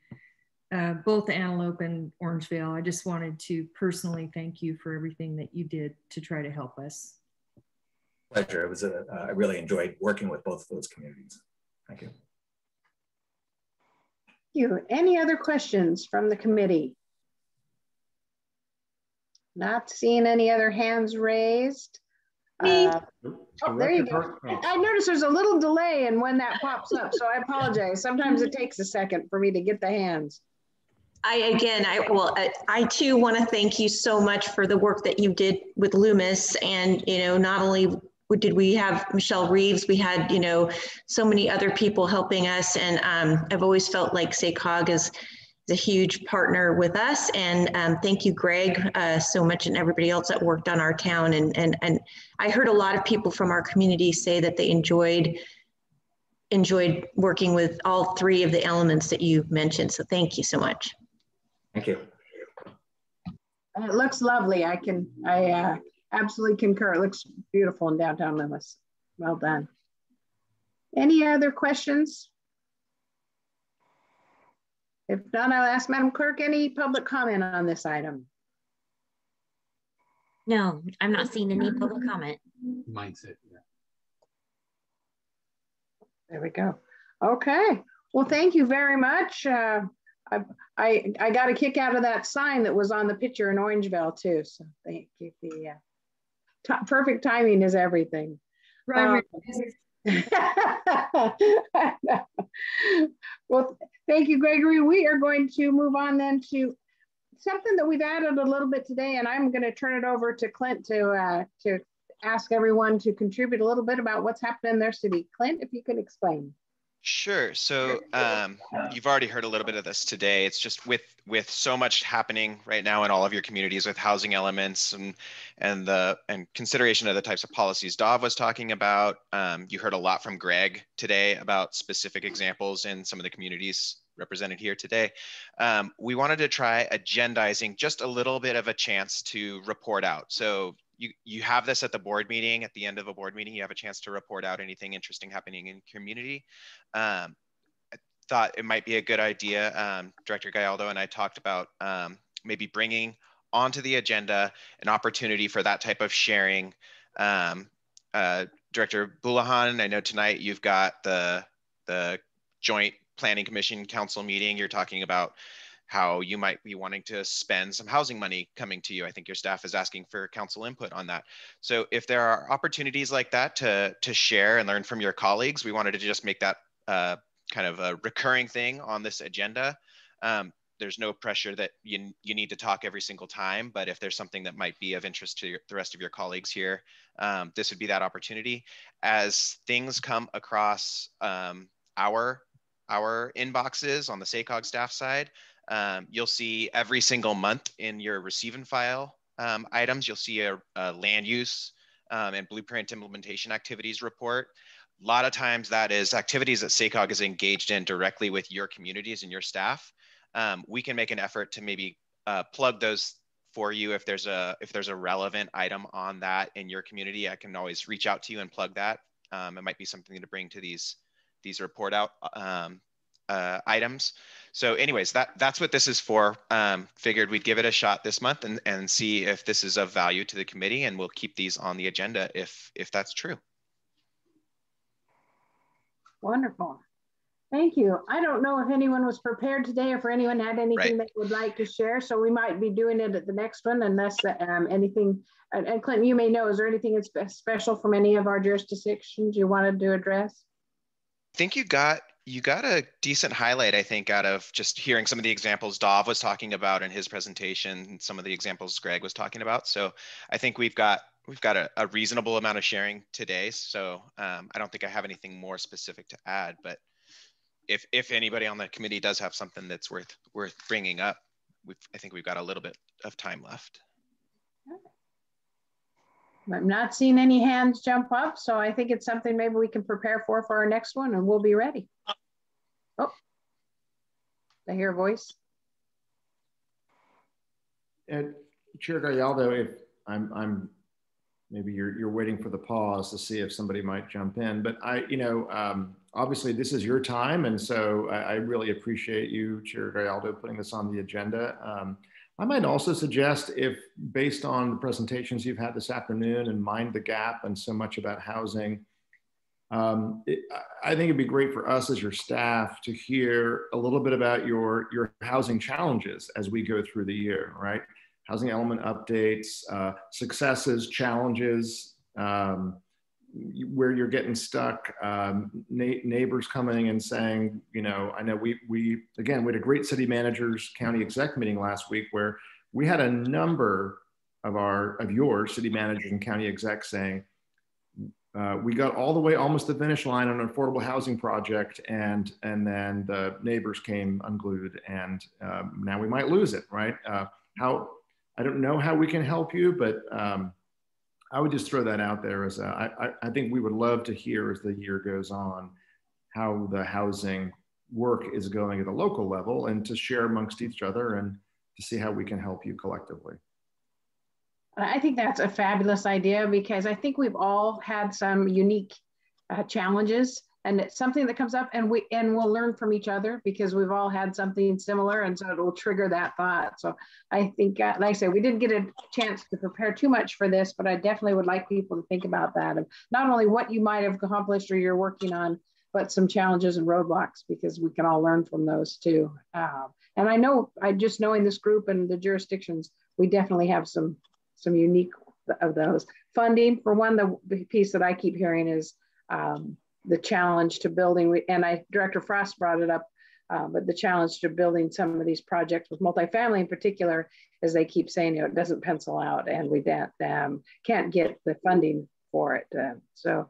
Speaker 4: both Antelope and Orangevale. I just wanted to personally thank you for everything that you did to try to help us.
Speaker 5: Pleasure. It was I really enjoyed working with both of those communities. Thank you.
Speaker 1: Thank you. Any other questions from the committee? Not seeing any other hands raised. Oh, there you go. I noticed there's a little delay in when that pops up, so I apologize. Sometimes it takes a second for me to get the hands.
Speaker 9: I too want to thank you so much for the work that you did with Loomis. And, not only did we have Michelle Reeves, we had, so many other people helping us. And I've always felt like SACOG is a huge partner with us. And thank you, Greg, so much, and everybody else that worked on our town. And I heard a lot of people from our community say that they enjoyed working with all three of the elements that you mentioned. So thank you so much.
Speaker 5: Thank you.
Speaker 1: It looks lovely. I absolutely concur. It looks beautiful in downtown Loomis. Well done. Any other questions? If not, I'll ask Madam Clerk, any public comment on this item?
Speaker 2: No, I'm not seeing any public comment.
Speaker 11: Mindset, yeah.
Speaker 1: There we go. Okay. Well, thank you very much. I got a kick out of that sign that was on the picture in Orangevale too. So thank you. Perfect timing is everything. Right. Well, thank you, Gregory. We are going to move on then to something that we've added a little bit today, and I'm going to turn it over to Clint to ask everyone to contribute a little bit about what's happened in their city. Clint, if you could explain.
Speaker 13: Sure. So you've already heard a little bit of this today. It's just with so much happening right now in all of your communities with housing elements and consideration of the types of policies Dov was talking about. You heard a lot from Greg today about specific examples in some of the communities represented here today. We wanted to try agendizing just a little bit of a chance to report out. So you have this at the board meeting. At the end of a board meeting, you have a chance to report out anything interesting happening in community. I thought it might be a good idea. Director Gallardo and I talked about maybe bringing onto the agenda an opportunity for that type of sharing. Director Bulahan, I know tonight you've got the Joint Planning Commission Council meeting. You're talking about how you might be wanting to spend some housing money coming to you. I think your staff is asking for council input on that. So if there are opportunities like that to share and learn from your colleagues, we wanted to just make that kind of a recurring thing on this agenda. there's no pressure that you need to talk every single time, but if there's something that might be of interest to the rest of your colleagues here, this would be that opportunity. As things come across our inboxes on the SACOG staff side, you'll see every single month in your receive and file items, you'll see a land use and blueprint implementation activities report. A lot of times that is activities that SACOG is engaged in directly with your communities and your staff. We can make an effort to maybe plug those for you if there's a relevant item on that in your community. I can always reach out to you and plug that. It might be something to bring to these report out items. So anyways, that's what this is for. Figured we'd give it a shot this month and see if this is of value to the committee, and we'll keep these on the agenda if that's true.
Speaker 1: Wonderful. Thank you. I don't know if anyone was prepared today, or if anyone had anything they would like to share. So we might be doing it at the next one, unless anything. And Clinton, you may know, is there anything special from any of our jurisdictions you wanted to address?
Speaker 13: I think you got a decent highlight, I think, out of just hearing some of the examples Dov was talking about in his presentation, and some of the examples Greg was talking about. So I think we've got a reasonable amount of sharing today. So I don't think I have anything more specific to add, but if anybody on the committee does have something that's worth bringing up, I think we've got a little bit of time left.
Speaker 1: I'm not seeing any hands jump up, so I think it's something maybe we can prepare for our next one, and we'll be ready. Oh, I hear a voice.
Speaker 8: And Chair Gallardo, if I'm maybe you're waiting for the pause to see if somebody might jump in, but obviously this is your time, and so I really appreciate you, Chair Gallardo, putting this on the agenda. I might also suggest, if based on the presentations you've had this afternoon and Mind the Gap and so much about housing, I think it'd be great for us as your staff to hear a little bit about your housing challenges as we go through the year, right? Housing element updates, successes, challenges, where you're getting stuck, neighbors coming and saying, I know we had a great city managers county exec meeting last week where we had a number of your city managers and county execs saying, we got all the way almost to the finish line on an affordable housing project, and then the neighbors came unglued, and now we might lose it, right? I don't know how we can help you, but I would just throw that out there as I think we would love to hear as the year goes on how the housing work is going at a local level, and to share amongst each other and to see how we can help you collectively.
Speaker 1: I think that's a fabulous idea, because I think we've all had some unique challenges, and it's something that comes up, and we'll learn from each other because we've all had something similar, and so it will trigger that thought. So I think, like I said, we didn't get a chance to prepare too much for this, but I definitely would like people to think about that, and not only what you might have accomplished or you're working on, but some challenges and roadblocks, because we can all learn from those too. And I know, just knowing this group and the jurisdictions, we definitely have some unique of those. Funding, for one, the piece that I keep hearing is the challenge to building, Director Frost brought it up, but the challenge to building some of these projects with multifamily in particular, as they keep saying, it doesn't pencil out, and we can't get the funding for it. So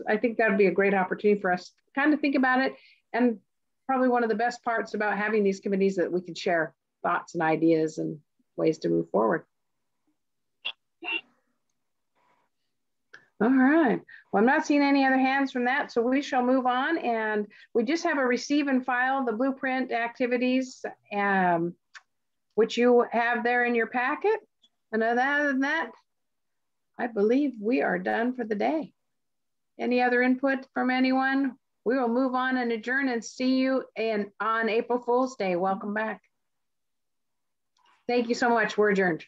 Speaker 1: I think that would be a great opportunity for us to kind of think about it. And probably one of the best parts about having these committees, that we can share thoughts and ideas and ways to move forward. All right. Well, I'm not seeing any other hands from that, so we shall move on. And we just have a receive and file the blueprint activities, which you have there in your packet. And other than that, I believe we are done for the day. Any other input from anyone? We will move on and adjourn, and see you on April Fool's Day. Welcome back. Thank you so much. We're adjourned.